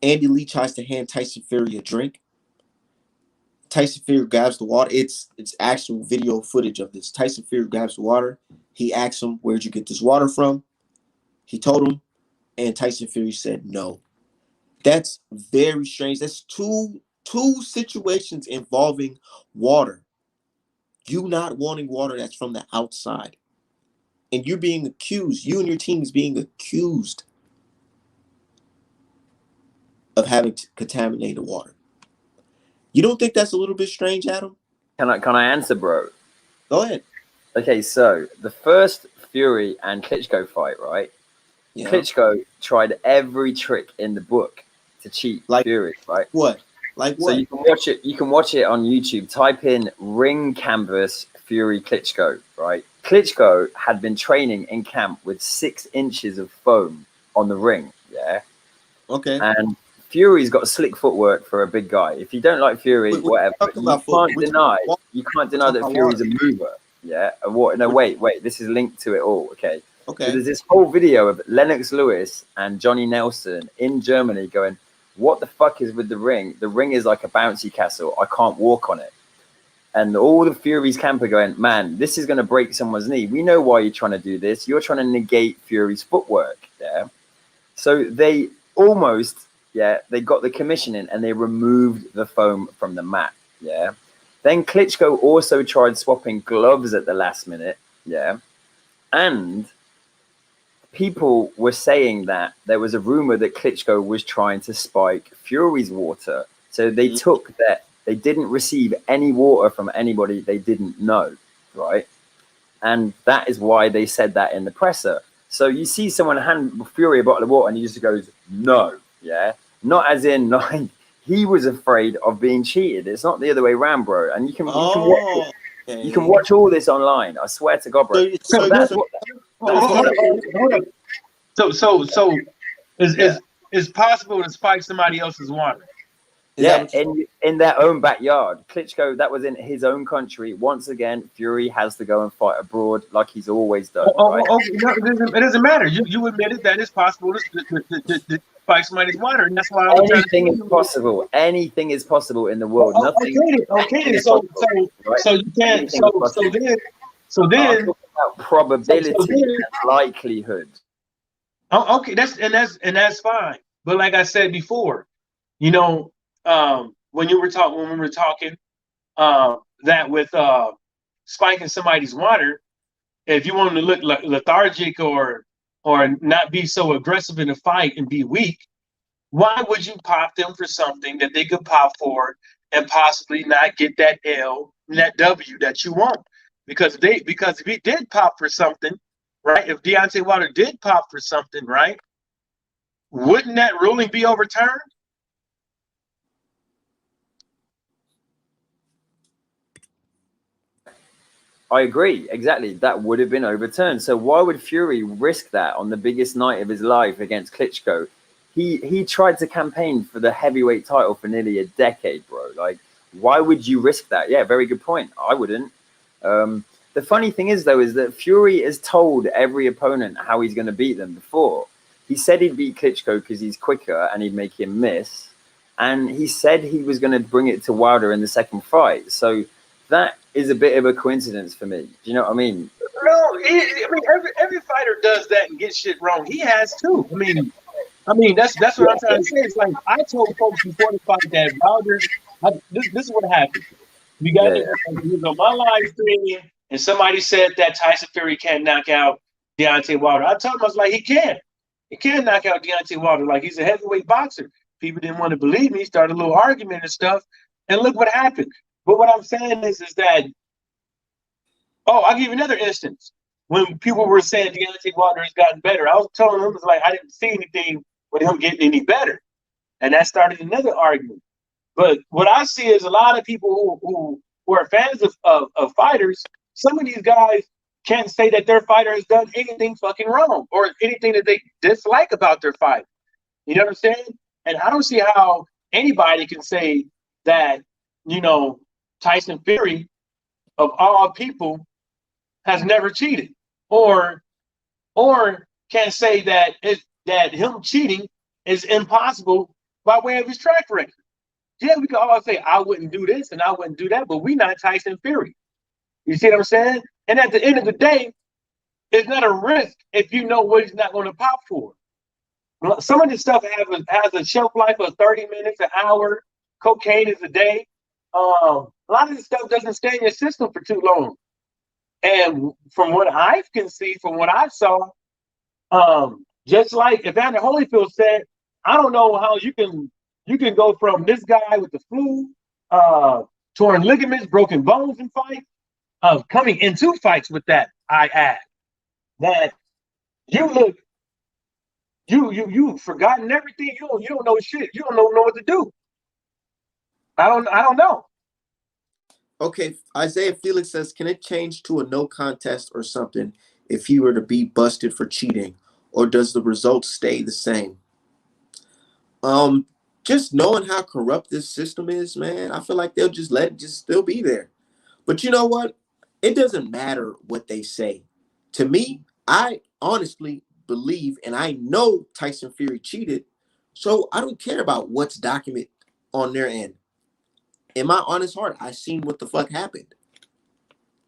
Andy Lee tries to hand Tyson Fury a drink. Tyson Fury grabs the water. It's actual video footage of this. Tyson Fury grabs the water. He asks him, where'd you get this water from? He told him, and Tyson Fury said no. That's very strange. That's two situations involving water. You not wanting water that's from the outside. And you're being accused. You and your team is being accused of having contaminated water. You don't think that's a little bit strange, Adam? Can I answer, bro? Go ahead. Okay, so the first Fury and Klitschko fight, right? Yeah. Klitschko tried every trick in the book to cheat Fury, right? What? Like what? So you can watch it. You can watch it on YouTube. Type in ring canvas Fury Klitschko, right? Klitschko had been training in camp with 6 inches of foam on the ring. Yeah. Okay. And Fury's got slick footwork for a big guy. If you don't like Fury, whatever, you can't deny that Fury's a mover. Yeah. No, wait. This is linked to it all. Okay. Okay. So there's this whole video of Lennox Lewis and Johnny Nelson in Germany going, what the fuck is with the ring? The ring is like a bouncy castle. I can't walk on it. And all the Fury's camp are going, man, this is going to break someone's knee. We know why you're trying to do this. You're trying to negate Fury's footwork. Yeah. So they almost, they got the commission in and they removed the foam from the mat. Yeah. Then Klitschko also tried swapping gloves at the last minute. Yeah. And people were saying that there was a rumor that Klitschko was trying to spike Fury's water. So they took that. They didn't receive any water from anybody they didn't know, right? And that is why they said that in the presser. So you see someone hand Fury a bottle of water and he just goes, no, yeah? Not as in, like, he was afraid of being cheated. It's not the other way around, bro. And you can watch all this online. I swear to God, bro. So it's possible to spike somebody else's water. Yeah, in their own backyard. Klitschko, that was in his own country. Once again, Fury has to go and fight abroad like he's always done. Right? It doesn't matter. You admitted that it's possible to spike somebody's water, and that's why anything is possible. Anything is possible in the world. Okay. So you can't. So then about probability and likelihood. Okay, that's fine. But like I said before, you know, when we were talking that with spiking somebody's water, if you want to look lethargic or not be so aggressive in a fight and be weak, why would you pop them for something that they could pop for and possibly not get that L, that W that you want? Because if he did pop for something, right? If Deontay Wilder did pop for something, right? Wouldn't that ruling be overturned? I agree. Exactly. That would have been overturned. So why would Fury risk that on the biggest night of his life against Klitschko? He tried to campaign for the heavyweight title for nearly a decade, bro. Like, why would you risk that? Yeah, very good point. I wouldn't. The funny thing is, though, is that Fury has told every opponent how he's going to beat them before. He said he'd beat Klitschko because he's quicker and he'd make him miss. And he said he was going to bring it to Wilder in the second fight. So that is a bit of a coincidence for me. Do you know what I mean? No, every fighter does that and gets shit wrong. He has too. I mean that's what I'm trying to say. It's like I told folks before the fight that Wilder. This is what happened. We got it on my live stream, and somebody said that Tyson Fury can't knock out Deontay Wilder. I told him, I was like, he can. He can knock out Deontay Wilder. Like, he's a heavyweight boxer. People didn't want to believe me. Started a little argument and stuff, and look what happened. But what I'm saying is that, I'll give you another instance. When people were saying Deontay Wilder has gotten better, I was telling them, it's like, I didn't see anything with him getting any better. And that started another argument. But what I see is a lot of people who are fans of fighters, some of these guys can't say that their fighter has done anything fucking wrong or anything that they dislike about their fight. You know what I'm saying? And I don't see how anybody can say that, Tyson Fury, of all people, has never cheated, or can say that him cheating is impossible by way of his track record. Yeah, we can all say I wouldn't do this and I wouldn't do that, but we're not Tyson Fury. You see what I'm saying? And at the end of the day, it's not a risk if you know what he's not going to pop for. Some of this stuff has a shelf life of 30 minutes, an hour. Cocaine is a day. A lot of this stuff doesn't stay in your system for too long. And from what I can see, from what I saw, just like Evander Holyfield said, I don't know how you can go from this guy with the flu, torn ligaments, broken bones in fights, coming into fights with that. I add that you've forgotten everything. You don't know shit. You don't know what to do. I don't know. Okay, Isaiah Felix says, can it change to a no contest or something if he were to be busted for cheating, or does the result stay the same? Just knowing how corrupt this system is, man, I feel like they'll just let it just still be there. But you know what? It doesn't matter what they say. To me, I honestly believe, and I know Tyson Fury cheated, So I don't care about what's documented on their end. In my honest heart, I seen what the fuck happened.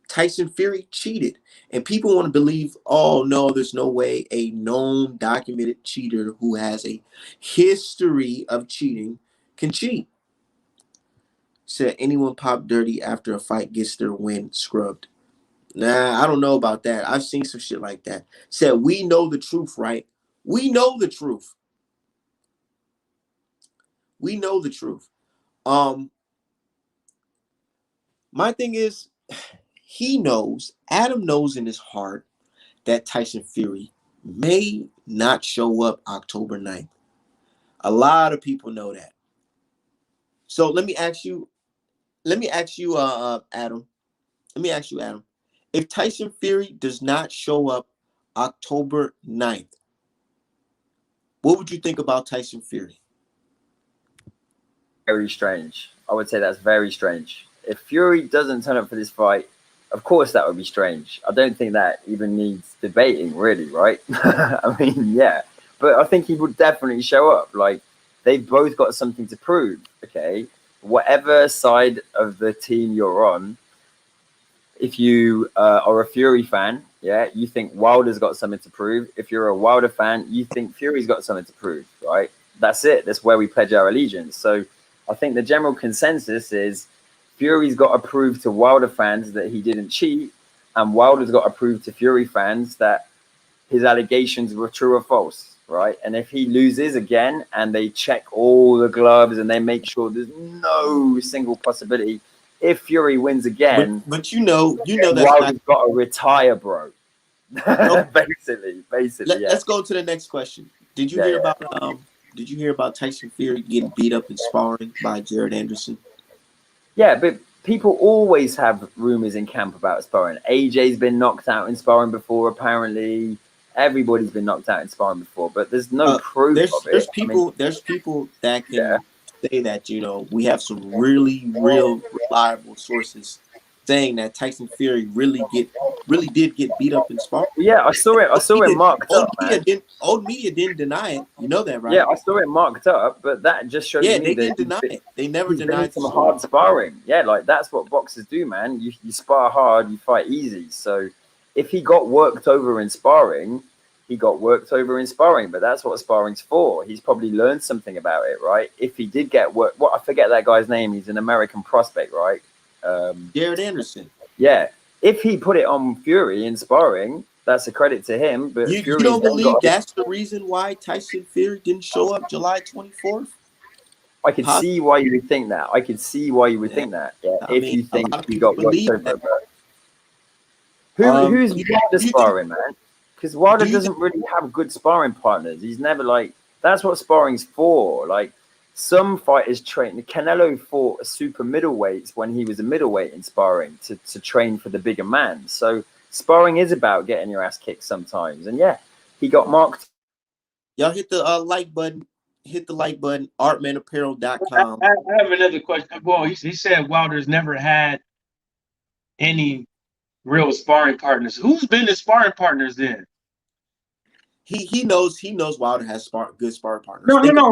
Tyson Fury cheated. And people want to believe, oh no, there's no way a known documented cheater who has a history of cheating can cheat. Said anyone pop dirty after a fight gets their win scrubbed. Nah, I don't know about that. I've seen some shit like that. Said we know the truth, right? We know the truth. We know the truth. My thing is, Adam knows in his heart that Tyson Fury may not show up October 9th. A lot of people know that. So let me ask you, Adam. Let me ask you, Adam. If Tyson Fury does not show up October 9th, what would you think about Tyson Fury? Very strange. I would say that's very strange. If Fury doesn't turn up for this fight, of course that would be strange. I don't think that even needs debating, really, right? I mean, yeah. But I think he would definitely show up. Like, they've both got something to prove, okay? Whatever side of the team you're on, if you are a Fury fan, yeah, you think Wilder's got something to prove. If you're a Wilder fan, you think Fury's got something to prove, right? That's it. That's where we pledge our allegiance. So I think the general consensus is Fury's got to prove to Wilder fans that he didn't cheat, and Wilder's got to prove to Fury fans that his allegations were true or false, right? And if he loses again and they check all the gloves and they make sure there's no single possibility, if Fury wins again, but you know that's Wilder's got to retire, bro. basically, yeah. Let's go to the next question. Did you hear about Tyson Fury getting beat up in sparring by Jared Anderson? Yeah, but people always have rumors in camp about sparring. AJ's been knocked out in sparring before, apparently. Everybody's been knocked out in sparring before, but there's no proof of it. There's people that can say that, you know, we have some really reliable sources saying that Tyson Fury really did get beat up in sparring. Yeah, I saw it marked up. Old media didn't deny it. You know that, right? Yeah, I saw it marked up, but that just shows me they didn't deny it. They never denied some hard sparring. Yeah, like that's what boxers do, man. You spar hard, you fight easy. So if he got worked over in sparring, he got worked over in sparring, but that's what sparring's for. He's probably learned something about it, right? If he did get worked, I forget that guy's name. He's an American prospect, right? Jared Anderson. Yeah. If he put it on Fury in sparring, that's a credit to him. But you don't believe that's the reason why Tyson Fury didn't show up July 24th? I could see why you would think that. Think that. Yeah. If you think he got worked over. Who's Wilder sparring, man? Because Wilder doesn't really have good sparring partners. He's never like, that's what sparring's for. Like, some fighters train. Canelo fought a super middleweight when he was a middleweight in sparring to train for the bigger man. So sparring is about getting your ass kicked sometimes. And yeah, he got marked. Y'all hit the like button. Hit the like button. Artmanapparel.com. I have another question. Well, he said Wilder's never had any real sparring partners. Who's been his sparring partners then? He knows Wilder has good sparring partners. No.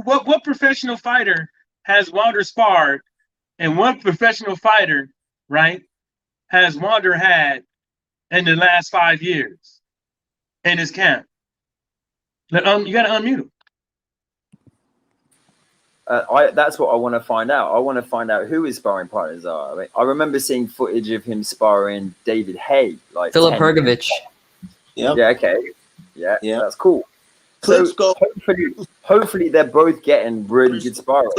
What professional fighter has Wilder sparred, and what professional fighter, right, has Wilder had in the last 5 years in his camp? You got to unmute him. That's what I want to find out. I want to find out who his sparring partners are. I mean, I remember seeing footage of him sparring David Haye, like Filip Hrgović. Yeah. Okay. Yeah. That's cool. So hopefully they're both getting really good sparring.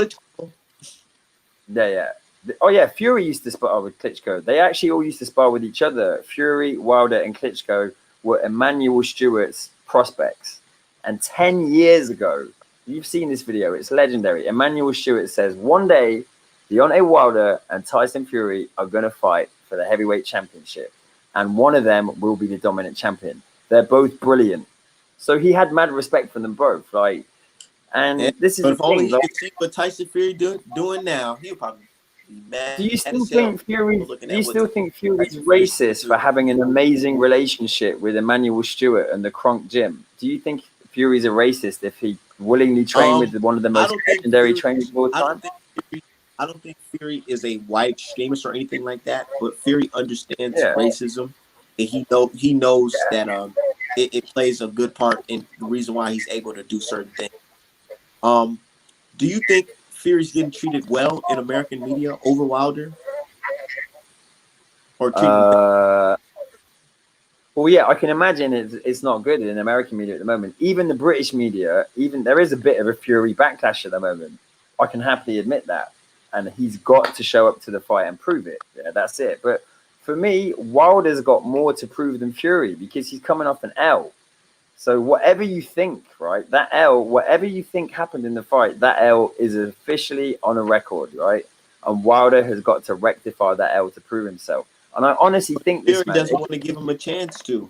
Yeah. Oh yeah, Fury used to spar with Klitschko. They actually all used to spar with each other. Fury, Wilder, and Klitschko were Emmanuel Stewart's prospects. And 10 years ago, you've seen this video. It's legendary. Emmanuel Stewart says, one day, Deontay Wilder and Tyson Fury are going to fight for the heavyweight championship. And one of them will be the dominant champion. They're both brilliant. So he had mad respect for them both. Like, and this is but the if only thing. He could see what Tyson Fury doing now, he'll probably be mad. Do you still think Fury's racist for having an amazing relationship with Emmanuel Stewart and the Kronk Gym? Do you think Fury's a racist if he willingly trained with one of the most legendary trainers of all time? I don't think Fury is a white extremist or anything like that, but Fury understands racism, and he knows that it plays a good part in the reason why he's able to do certain things. Do you think Fury's getting treated well in American media over Wilder? Or treated well, yeah, I can imagine it's not good in American media at the moment. Even the British media, even there is a bit of a Fury backlash at the moment. I can happily admit that. And he's got to show up to the fight and prove it. Yeah, that's it. But for me, Wilder's got more to prove than Fury because he's coming off an L. So whatever you think, right, that L, whatever you think happened in the fight, that L is officially on a record, right? And Wilder has got to rectify that L to prove himself. And I honestly think Fury doesn't want to give him a chance to.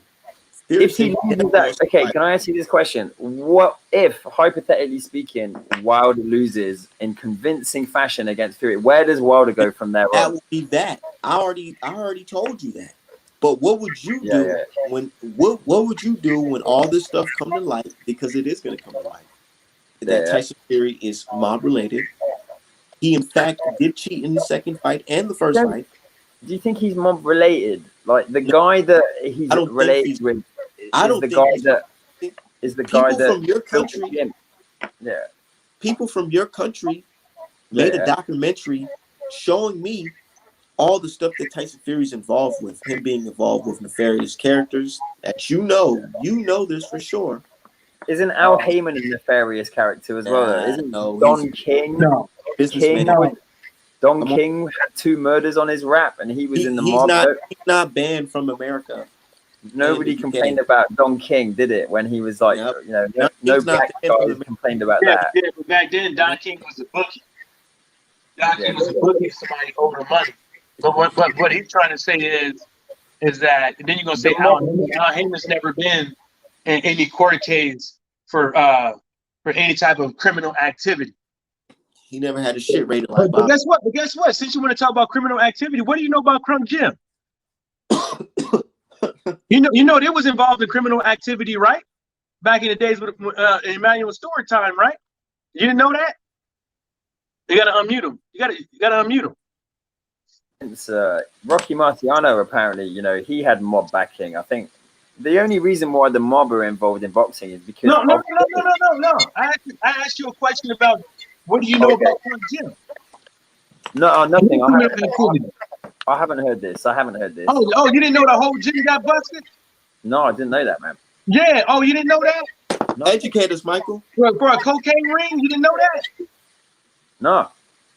If he loses that, okay, can I ask you this question? What if, hypothetically speaking, Wilder loses in convincing fashion against Fury? Where does Wilder go from there on? That would be that. I already told you that. But what would you do when what would you do when all this stuff come to light? Because it is going to come to light. That Tyson Fury is mob related. He in fact did cheat in the second fight and the first fight. Do you think he's mob related? Like the guy that he's related with? I don't think the guy that from your country. Yeah, people from your country made a documentary showing me all the stuff that Tyson Fury's involved with. Him being involved with nefarious characters that you know this for sure. Isn't Al Heyman a nefarious character as well? Isn't Don King? No, Don King had 2 murders on his rap, and he was in the mob. He's not banned from America. Nobody complained about Don King, did it? When he was like, no black guys complained about that. Yeah, but back then, Don King was a bookie. Don King was a bookie if somebody owed him money. But what he's trying to say is that, and then you're gonna say Al Heyman's never been in any court case for any type of criminal activity. He never had a shit rated like But guess what? Since you want to talk about criminal activity, what do you know about Crunk Jim? You know they was involved in criminal activity, right? Back in the days with Emmanuel Stewart time, right? You didn't know that? You gotta unmute him. You gotta unmute him. It's Rocky Marciano, apparently, he had mob backing. I think the only reason why the mob are involved in boxing is because No. I asked you a question about what do you know about Crunk Jim? No, nothing. I haven't heard this. Oh, you didn't know the whole gym got busted? No, I didn't know that, man. Yeah. Oh, you didn't know that? No. Educate us, Michael. For a cocaine ring, you didn't know that? No,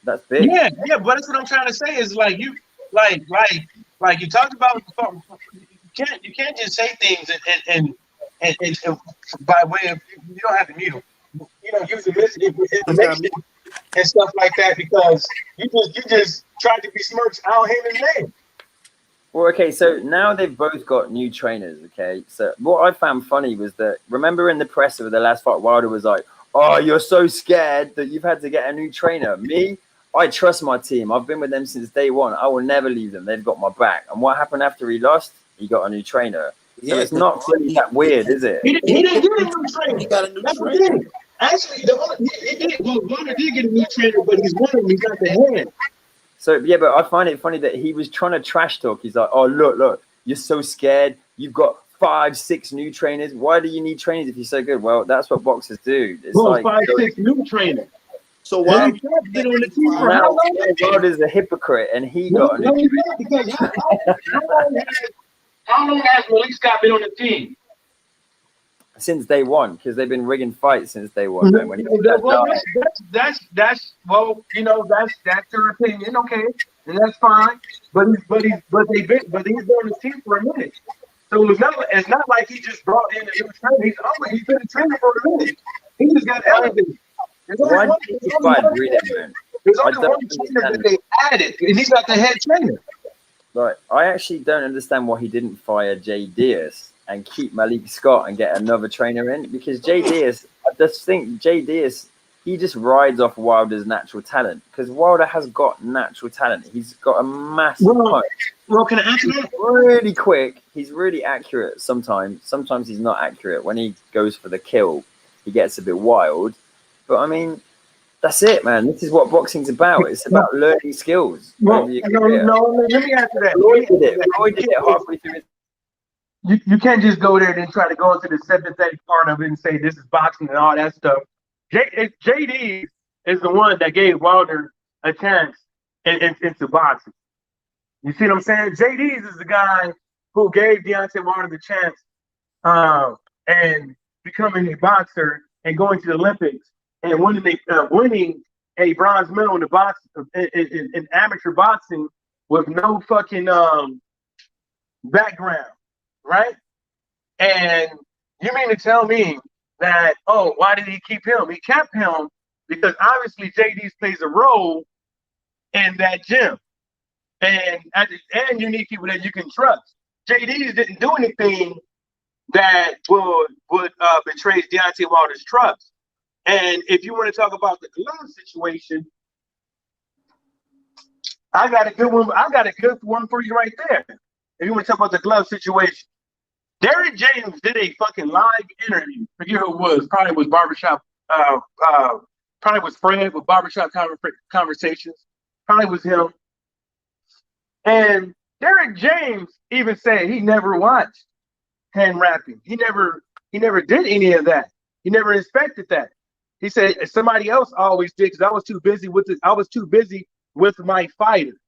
that's big. Yeah. But that's what I'm trying to say is like you talked about. You can't just say things and by way of you don't have to mute them. Use information and stuff like that because you just tried to besmirch Al Heyman's name. Well, okay, so now they've both got new trainers, okay? So what I found funny was that, remember in the press of the last fight, Wilder was like, oh, you're so scared that you've had to get a new trainer. Me, I trust my team. I've been with them since day one. I will never leave them. They've got my back. And what happened after he lost? He got a new trainer. So it's not really that weird, is it? He didn't get a new trainer. He got a new trainer. Actually, Wilder did get a new trainer, but he's one of them. He's not the head. So, yeah, but I find it funny that he was trying to trash talk. He's like, oh, look, you're so scared. You've got 5-6 new trainers. Why do you need trainers if you're so good? Well, that's what boxers do. It's like 5-6 new trainers. So why been on the team for how long? Wilder's a hypocrite, and he got a new trainer. How long has Malik Scott been on the team? Since day one, because they've been rigging fights since day one. Man. When that's your opinion, okay, and that's fine. But he's been on the team for a minute, so it's not like he just brought in a new trainer. He's been a trainer for a minute. He just got elevated. There's only one trainer that they added, and he's not the head trainer. Right, I actually don't understand why he didn't fire Jay Diaz and keep Malik Scott and get another trainer in, because Jay Diaz, I just think Jay Diaz, he just rides off Wilder's natural talent, because Wilder has got natural talent. He's got a massive punch. Well, can I answer that? Really quick. He's really accurate sometimes. Sometimes he's not accurate when he goes for the kill. he gets a bit wild. But I mean, that's it, man. This is what boxing's about. It's about learning skills over your career. Let me answer that. Floyd did it. Floyd did it halfway through his. You can't just go there and then try to go into the sympathetic part of it and say this is boxing and all that stuff. JD is the one that gave Wilder a chance into boxing. You see what I'm saying? JD's is the guy who gave Deontay Wilder the chance and becoming a boxer and going to the Olympics and winning a bronze medal in the box in amateur boxing with no fucking background, right? And you mean to tell me that, oh, why did he keep him? He kept him because obviously JD plays a role in that gym. And you need people that you can trust. JD didn't do anything that would betray Deontay Wilder's trust. And if you want to talk about the glove situation, I got a good one. I got a good one for you right there. If you want to talk about the glove situation, Derrick James did a fucking live interview. Forget who it was. Probably was Barbershop. Probably was Fred with Barbershop Conversations. Probably was him. And Derrick James even said he never watched hand wrapping. He never did any of that. He never inspected that. He said somebody else always did because I was too busy with my fighter.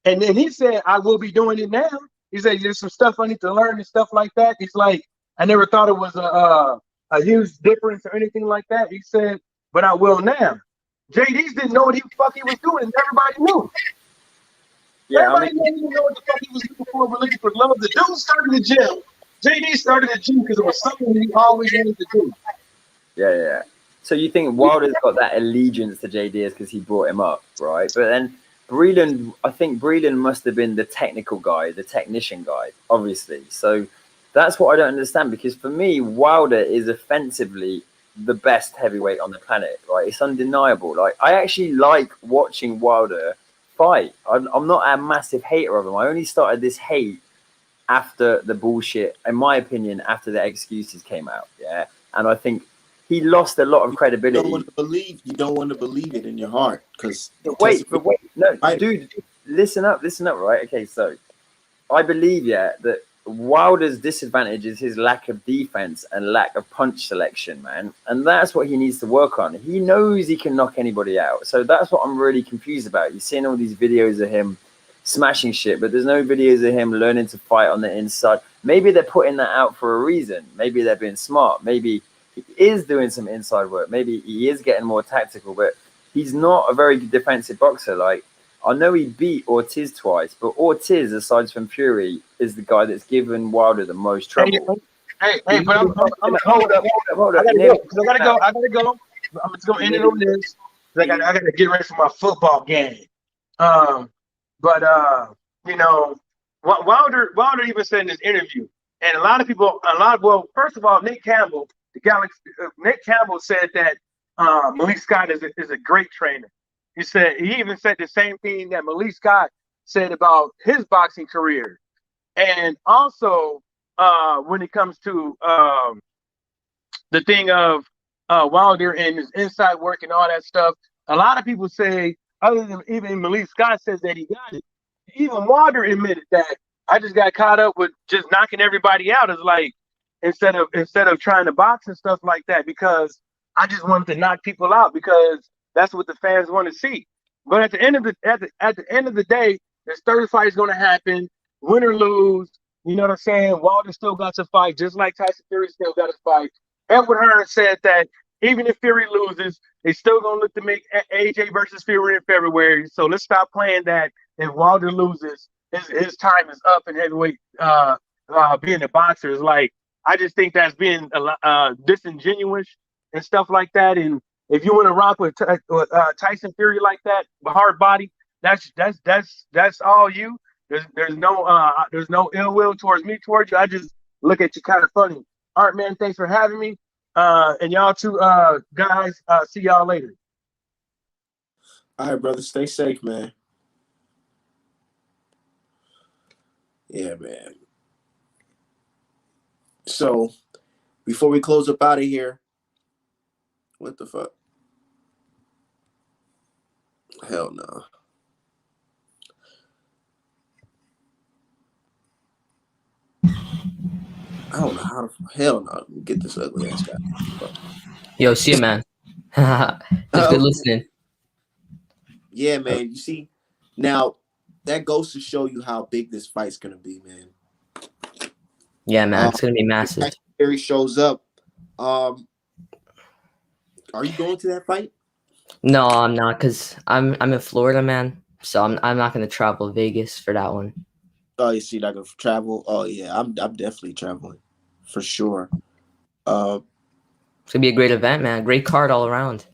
And then he said, I will be doing it now. He said, there's some stuff I need to learn and stuff like that. He's like, I never thought it was a huge difference or anything like that. He said, but I will now. JD's didn't know what he was doing, and everybody knew. Yeah, everybody didn't know what the fuck he was doing before looking for gloves. The dude started the gym. JD started the gym because it was something he always wanted to do. Yeah. So you think Wilder's got that allegiance to JD is because he brought him up, right? But then Breland, I think Breland must have been the technical guy, the technician guy, obviously. So that's what I don't understand, because for me, Wilder is offensively the best heavyweight on the planet, right? It's undeniable. Like, I actually like watching Wilder fight. I'm not a massive hater of him. I only started this hate after the bullshit, in my opinion, after the excuses came out. Yeah. And I think he lost a lot of credibility. You don't want to believe it in your heart, because wait, no, dude, listen up, right? Okay, so I believe, that Wilder's disadvantage is his lack of defense and lack of punch selection, man, and that's what he needs to work on. He knows he can knock anybody out, so that's what I'm really confused about. You're seeing all these videos of him smashing shit, but there's no videos of him learning to fight on the inside. Maybe they're putting that out for a reason. Maybe they're being smart. Maybe he is doing some inside work. Maybe he is getting more tactical, but he's not a very good defensive boxer. Like, I know he beat Ortiz twice, but Ortiz, aside from Fury, is the guy that's given Wilder the most trouble. Hey, but I'm hold up. I gotta go. I'm just gonna end it on this. I gotta get ready for my football game. You know, Wilder even said in this interview, and a lot of people, first of all, Nick Campbell said that Malik Scott is a great trainer. He even said the same thing that Malik Scott said about his boxing career. And also, when it comes to the thing of Wilder and his inside work and all that stuff, a lot of people say, other than even Malik Scott says that he got it. Even Wilder admitted that I just got caught up with just knocking everybody out. It's like instead of trying to box and stuff like that, because I just wanted to knock people out because that's what the fans want to see. But at the end of the day, this third fight is going to happen, win or lose. You know what I'm saying? Wilder still got to fight, just like Tyson Fury still got to fight. Edward Hearn said that even if Fury loses, they still going to look to make AJ versus Fury in February. So let's stop playing that. If Wilder loses, his time is up in heavyweight being a boxer. Is like, I just think that's being disingenuous and stuff like that. And if you want to rock with Tyson Fury like that, the hard body, that's all you. There's no ill will towards you. I just look at you kind of funny. Art, man, thanks for having me. And y'all two guys, see y'all later. All right, brother. Stay safe, man. Yeah, man. So before we close up out of here, What the fuck? Hell no. I don't know how to. Hell no. Get this ugly ass guy. Yo, see you, man. It's good listening. Yeah, man. You see, now that goes to show you how big this fight's gonna be, man. Yeah, man, it's gonna be massive. If Terry shows up, are you going to that fight? No, I'm not, cause I'm in Florida, man. So I'm not gonna travel to Vegas for that one. Oh, you see, not gonna travel. Oh yeah, I'm definitely traveling for sure. It's gonna be a great event, man. Great card all around.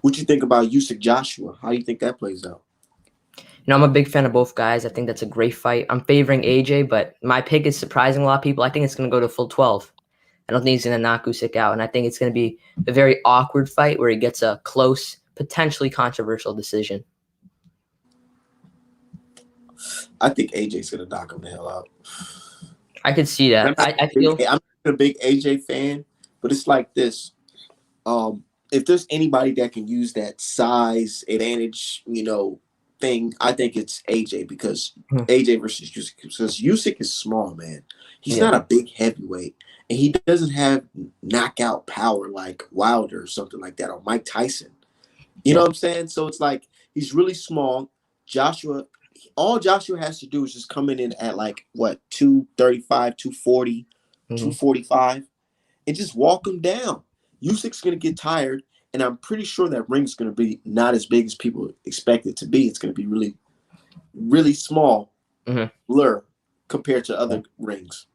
What you think about Usyk Joshua? How you think that plays out? I'm a big fan of both guys. I think that's a great fight. I'm favoring AJ, but my pick is surprising a lot of people. I think it's gonna go to full 12. I don't think he's gonna knock Usyk out, and I think it's gonna be a very awkward fight where he gets a close, potentially controversial decision. I think AJ's gonna knock him the hell out. I could see that. I feel I'm a big AJ fan, but it's like this. If there's anybody that can use that size advantage, thing, I think it's AJ because AJ versus Usyk. Because Usyk is small, man. He's not a big heavyweight, and he doesn't have knockout power like Wilder or something like that, or Mike Tyson. You know what I'm saying? So it's like he's really small. All Joshua has to do is just come in at like what 235, 240, 245, and just walk him down. Usyk's gonna get tired, and I'm pretty sure that ring's gonna be not as big as people expect it to be. It's gonna be really, really small, blur compared to other rings.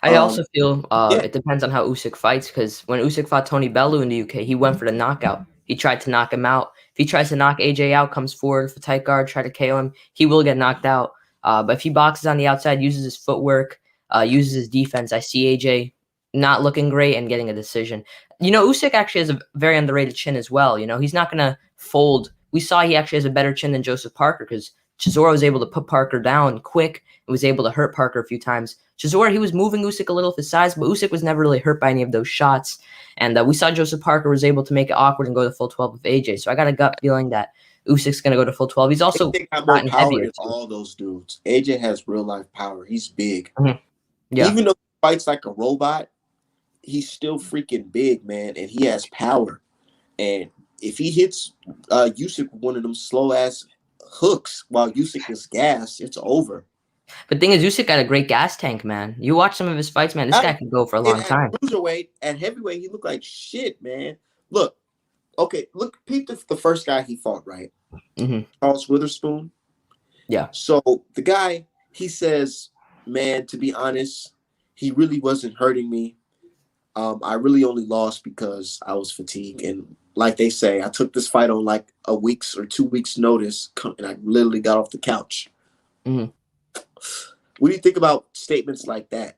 I also feel it depends on how Usyk fights, because when Usyk fought Tony Bellew in the UK, he went for the knockout. He tried to knock him out. If he tries to knock AJ out, comes forward for tight guard, try to KO him, he will get knocked out. But if he boxes on the outside, uses his footwork, uses his defense, I see AJ not looking great and getting a decision. Usyk actually has a very underrated chin as well. He's not going to fold. We saw he actually has a better chin than Joseph Parker because Chisora was able to put Parker down quick and was able to hurt Parker a few times. Chisora, he was moving Usyk a little with his size, but Usyk was never really hurt by any of those shots. And we saw Joseph Parker was able to make it awkward and go to full 12 with AJ. So I got a gut feeling that Usyk's going to go to full 12. He's also got more power than all those dudes. AJ has real life power. He's big. Yeah. Even though he fights like a robot, he's still freaking big, man, and he has power. And if he hits Usyk with one of them slow ass hooks while Usyk is gassed, it's over. But the thing is, Usyk got a great gas tank, man. You watch some of his fights, man. This guy can go for a long time. Cruiserweight and heavyweight, he looked like shit, man. Look, peep the first guy he fought, right? Charles Witherspoon. Yeah. So the guy, he says, man, to be honest, he really wasn't hurting me. I really only lost because I was fatigued. And like they say, I took this fight on like a week's or 2 weeks notice, and I literally got off the couch. What do you think about statements like that?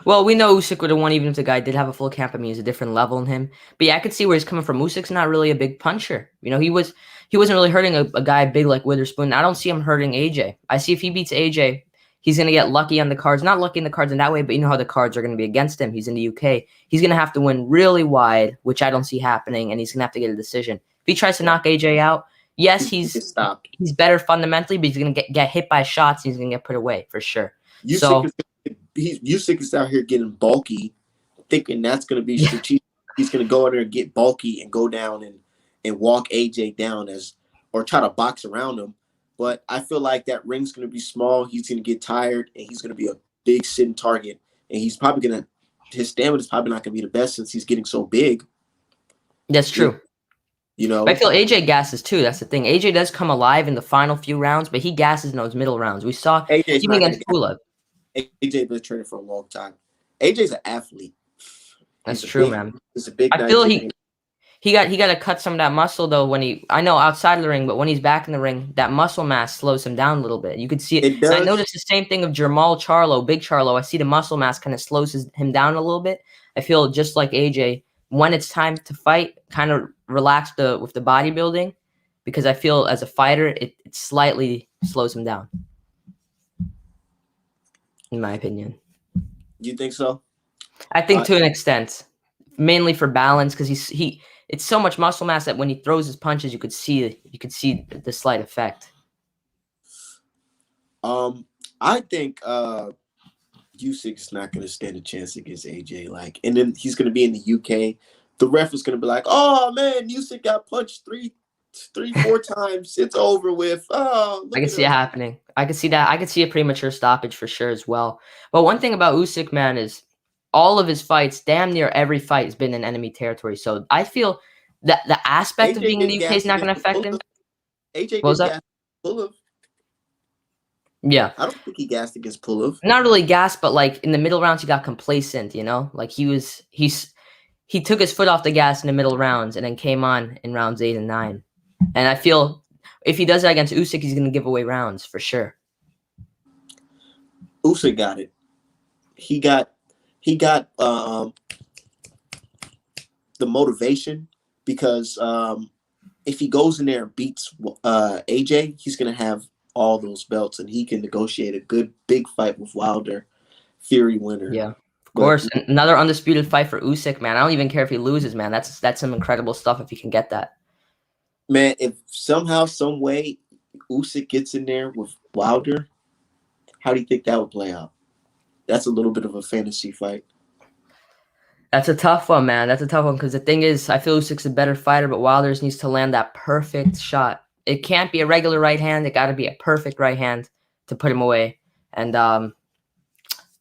Well, we know Usyk would have won even if the guy did have a full camp. I mean, he's a different level than him. But yeah, I could see where he's coming from. Usyk's not really a big puncher. He wasn't really hurting a guy big like Witherspoon. I don't see him hurting AJ. I see if he beats AJ, he's going to get lucky on the cards. Not lucky in the cards in that way, but you know how the cards are going to be against him. He's in the UK. He's going to have to win really wide, which I don't see happening, and he's going to have to get a decision. If he tries to knock AJ out, yes, he's better fundamentally, but he's going to get hit by shots. And he's going to get put away for sure. Usyk is out here getting bulky, thinking that's going to be strategic. He's going to go out there and get bulky and go down and walk AJ down or try to box around him. But I feel like that ring's going to be small. He's going to get tired, and he's going to be a big sitting target. And he's probably his stamina is probably not going to be the best since he's getting so big. That's true. But I feel AJ gasses too. That's the thing. AJ does come alive in the final few rounds, but he gasses in those middle rounds. We saw even against Pulev. AJ been training for a long time. AJ's an athlete. That's true, man. He's a big guy. I feel he got to cut some of that muscle though I know outside of the ring, but when he's back in the ring, that muscle mass slows him down a little bit. You could see it. I noticed the same thing of Jermall Charlo, Big Charlo. I see the muscle mass kind of slows him down a little bit. I feel just like AJ, when it's time to fight, kind of relax with the bodybuilding, because I feel as a fighter, it slightly slows him down. In my opinion. You think so? I think to an extent. mainly for balance because it's so much muscle mass that when he throws his punches, you could see the slight effect. I think Usyk's not going to stand a chance against AJ. Like, and then he's going to be in the UK. The ref is going to be like, "Oh man, Usyk got punched 4 times. It's over with." Oh, I can see it happening. I can see that. I could see a premature stoppage for sure as well. But one thing about Usyk, man, is all of his fights, damn near every fight, has been in enemy territory. So I feel that the aspect of being in the UK is not going to affect him. AJ What was gets that? Pulev. Yeah. I don't think he gassed against Pulev. Not really gassed, but like in the middle rounds, he got complacent, Like he took his foot off the gas in the middle rounds and then came on in rounds 8 and 9. And I feel if he does that against Usyk, he's going to give away rounds for sure. Usyk got it. He got the motivation because if he goes in there and beats AJ, he's going to have all those belts and he can negotiate a good big fight with Wilder, Fury winner. Yeah, of course. Another undisputed fight for Usyk, man. I don't even care if he loses, man. That's some incredible stuff if he can get that. Man, if somehow, some way, Usyk gets in there with Wilder, how do you think that would play out? That's a little bit of a fantasy fight. That's a tough one, man. That's a tough one because the thing is, I feel Usyk's a better fighter, but Wilder needs to land that perfect shot. It can't be a regular right hand. It got to be a perfect right hand to put him away. And,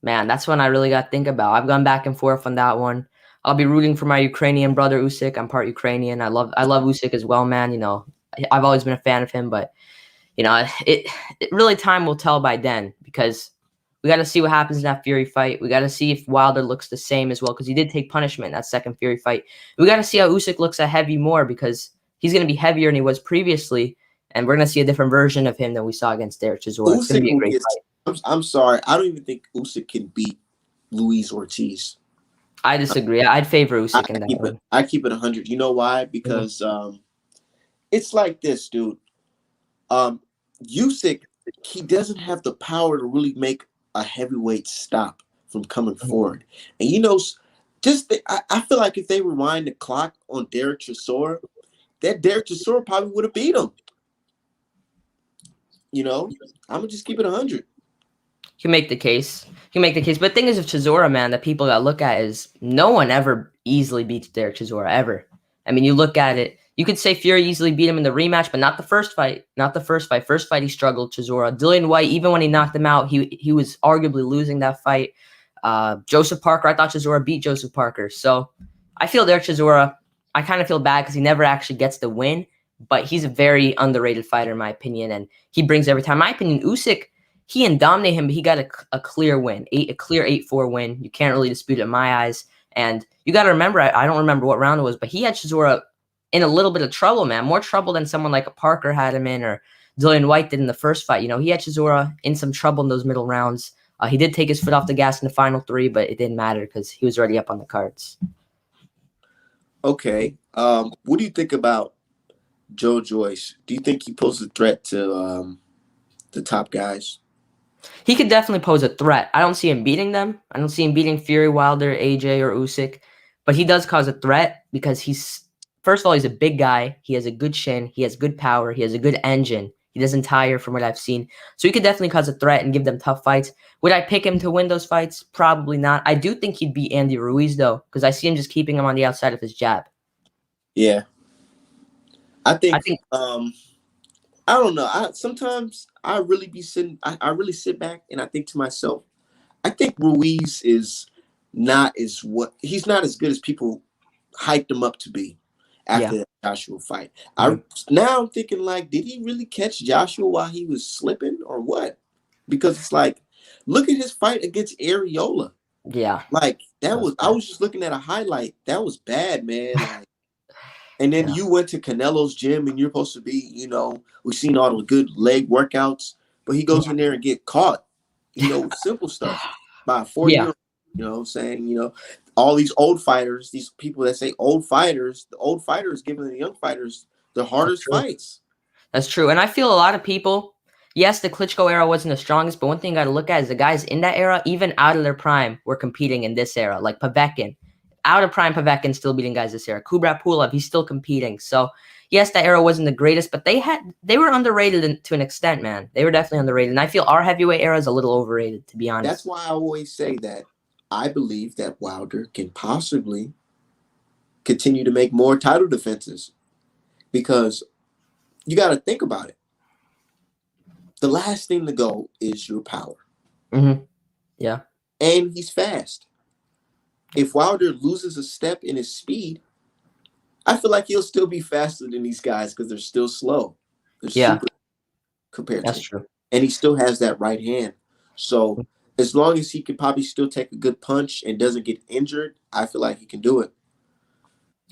man, that's one I really got to think about. I've gone back and forth on that one. I'll be rooting for my Ukrainian brother, Usyk. I'm part Ukrainian. I love Usyk as well, man. I've always been a fan of him, but, it really time will tell by then because we got to see what happens in that Fury fight. We got to see if Wilder looks the same as well because he did take punishment in that second Fury fight. We got to see how Usyk looks at heavy more because he's going to be heavier than he was previously, and we're going to see a different version of him than we saw against Derek Chisora. It's going to be a great fight. I'm sorry. I don't even think Usyk can beat Luis Ortiz. I disagree. I'd favor Usyk in that one. I keep it 100. You know why? Because it's like this, dude. Usyk, he doesn't have the power to really make a heavyweight stop from coming forward. And I feel like if they rewind the clock on Derek Chisora, that Derek Chisora probably would have beat him. I'm gonna just keep it 100. You can make the case. But the thing is, with Chisora, man, that people got to look at is no one ever easily beats Derek Chisora ever. I mean, you look at it. You could say Fury easily beat him in the rematch, but not the first fight. First fight, he struggled, Chisora. Dillian Whyte, even when he knocked him out, he was arguably losing that fight. Joseph Parker, I thought Chisora beat Joseph Parker. So I feel Derek Chisora, I kind of feel bad because he never actually gets the win, but he's a very underrated fighter in my opinion, and he brings every time. In my opinion, Usyk, he didn't dominate him, but he got a clear win, a clear 8-4 win. You can't really dispute it in my eyes. And you got to remember, I don't remember what round it was, but he had Chisora in a little bit of trouble, man. More trouble than someone like a Parker had him in or Dillian Whyte did in the first fight. He had Chisora in some trouble in those middle rounds. He did take his foot off the gas in the final 3, but it didn't matter because he was already up on the cards. Okay. What do you think about Joe Joyce? Do you think he poses a threat to the top guys? He could definitely pose a threat. I don't see him beating them. I don't see him beating Fury, Wilder, AJ, or Usyk. But he does cause a threat because first of all, he's a big guy. He has a good chin. He has good power. He has a good engine. He doesn't tire from what I've seen. So he could definitely cause a threat and give them tough fights. Would I pick him to win those fights? Probably not. I do think he'd beat Andy Ruiz, though, because I see him just keeping him on the outside of his jab. Yeah. I think I don't know. Sometimes I really be sitting. I really sit back and I think to myself, I think Ruiz is he's not as good as people hyped him up to be after that Joshua fight. Now I'm thinking like, did he really catch Joshua while he was slipping or what? Because it's like, look at his fight against Areola. Yeah, like that was. I was just looking at a highlight. That was bad, man. Like, and then you went to Canelo's gym and you're supposed to be, we've seen all the good leg workouts, but he goes in there and get caught, with simple stuff by a 4-year-old, you know what I'm saying? All these old fighters, these people that say old fighters, the old fighters giving the young fighters the hardest fights. That's true. And I feel a lot of people, yes, the Klitschko era wasn't the strongest, but one thing you got to look at is the guys in that era, even out of their prime, were competing in this era, like Povetkin. out of prime Povetkin still beating guys this era. Kubrat Pulev, he's still competing. So yes, that era wasn't the greatest, but they were underrated to an extent, man. They were definitely underrated. And I feel our heavyweight era is a little overrated, to be honest. That's why I always say that I believe that Wilder can possibly continue to make more title defenses, because you got to think about it. The last thing to go is your power. Mm-hmm. Yeah. And he's fast. If Wilder loses a step in his speed, I feel like he'll still be faster than these guys because they're still slow. They're super compared That's to him. true. And he still has that right hand. So as long as he can probably still take a good punch and doesn't get injured, I feel like he can do it.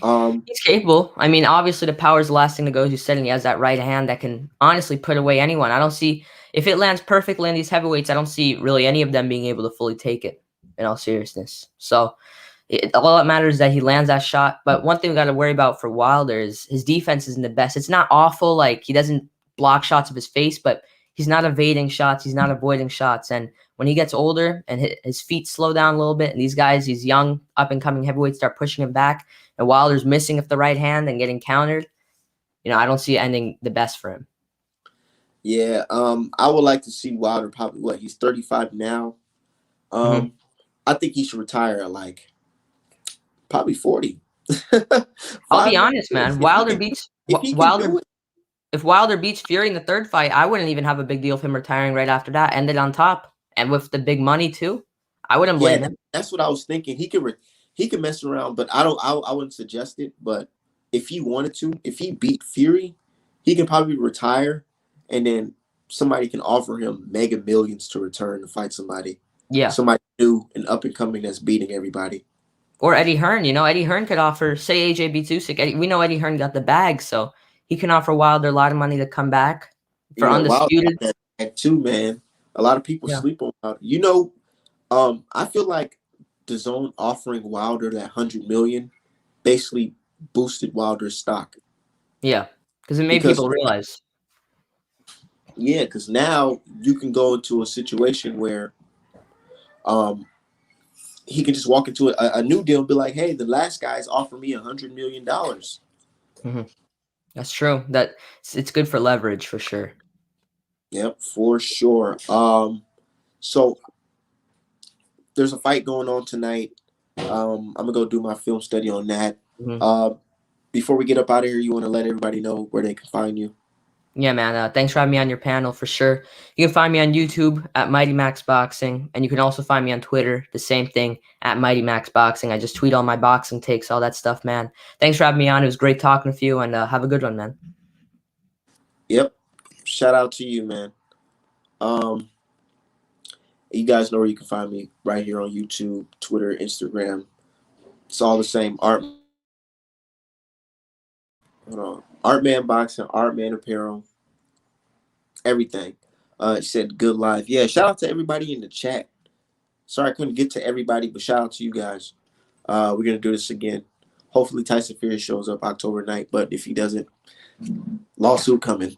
He's capable. I mean, obviously the power's the last thing to go, as you said, and he has that right hand that can honestly put away anyone. I don't see, if it lands perfectly in these heavyweights, I don't see really any of them being able to fully take it, in all seriousness. So all that matters is that he lands that shot. But one thing we got to worry about for Wilder is his defense isn't the best. It's not awful. Like, he doesn't block shots of his face, but he's not evading shots. He's not avoiding shots. And when he gets older and his feet slow down a little bit, and these guys, these young up-and-coming heavyweights start pushing him back, and Wilder's missing with the right hand and getting countered, I don't see it ending the best for him. Yeah, I would like to see Wilder probably, he's 35 now. I think he should retire at like probably 40. I'll be honest, man. If Wilder beats Fury in the third fight, I wouldn't even have a big deal with him retiring right after that. Ended on top, and with the big money too. I wouldn't blame him. That's what I was thinking. He could mess around, but I wouldn't suggest it. But if he wanted to, if he beat Fury, he can probably retire, and then somebody can offer him mega millions to return to fight somebody. Yeah. Somebody new and up and coming that's beating everybody. Or Eddie Hearn. Eddie Hearn could offer, say AJ beats Usyk. We know Eddie Hearn got the bag, so he can offer Wilder a lot of money to come back for undisputed. Wilder that too, man. A lot of people sleep on Wilder. I feel like the zone offering Wilder that $100 million basically boosted Wilder's stock. Yeah, because it made people realize. Yeah, because now you can go into a situation where he can just walk into a new deal and be like, hey, the last guy's offered me $100 million. Mm-hmm. That's true. It's good for leverage for sure. Yep, for sure. So there's a fight going on tonight. I'm gonna go do my film study on that. Mm-hmm. Before we get up out of here, you want to let everybody know where they can find you? Yeah, man. Thanks for having me on your panel for sure. You can find me on YouTube at Mighty Max Boxing, and you can also find me on Twitter, the same thing, at Mighty Max Boxing. I just tweet all my boxing takes, all that stuff, man. Thanks for having me on. It was great talking with you, and have a good one, man. Yep. Shout out to you, man. You guys know where you can find me, right here on YouTube, Twitter, Instagram. It's all the same. Artman Boxing, Artman Apparel, everything. It said good life. Yeah, shout out to everybody in the chat. Sorry I couldn't get to everybody, but shout out to you guys. We're going to do this again. Hopefully Tyson Fury shows up October 9th, but if he doesn't, lawsuit coming.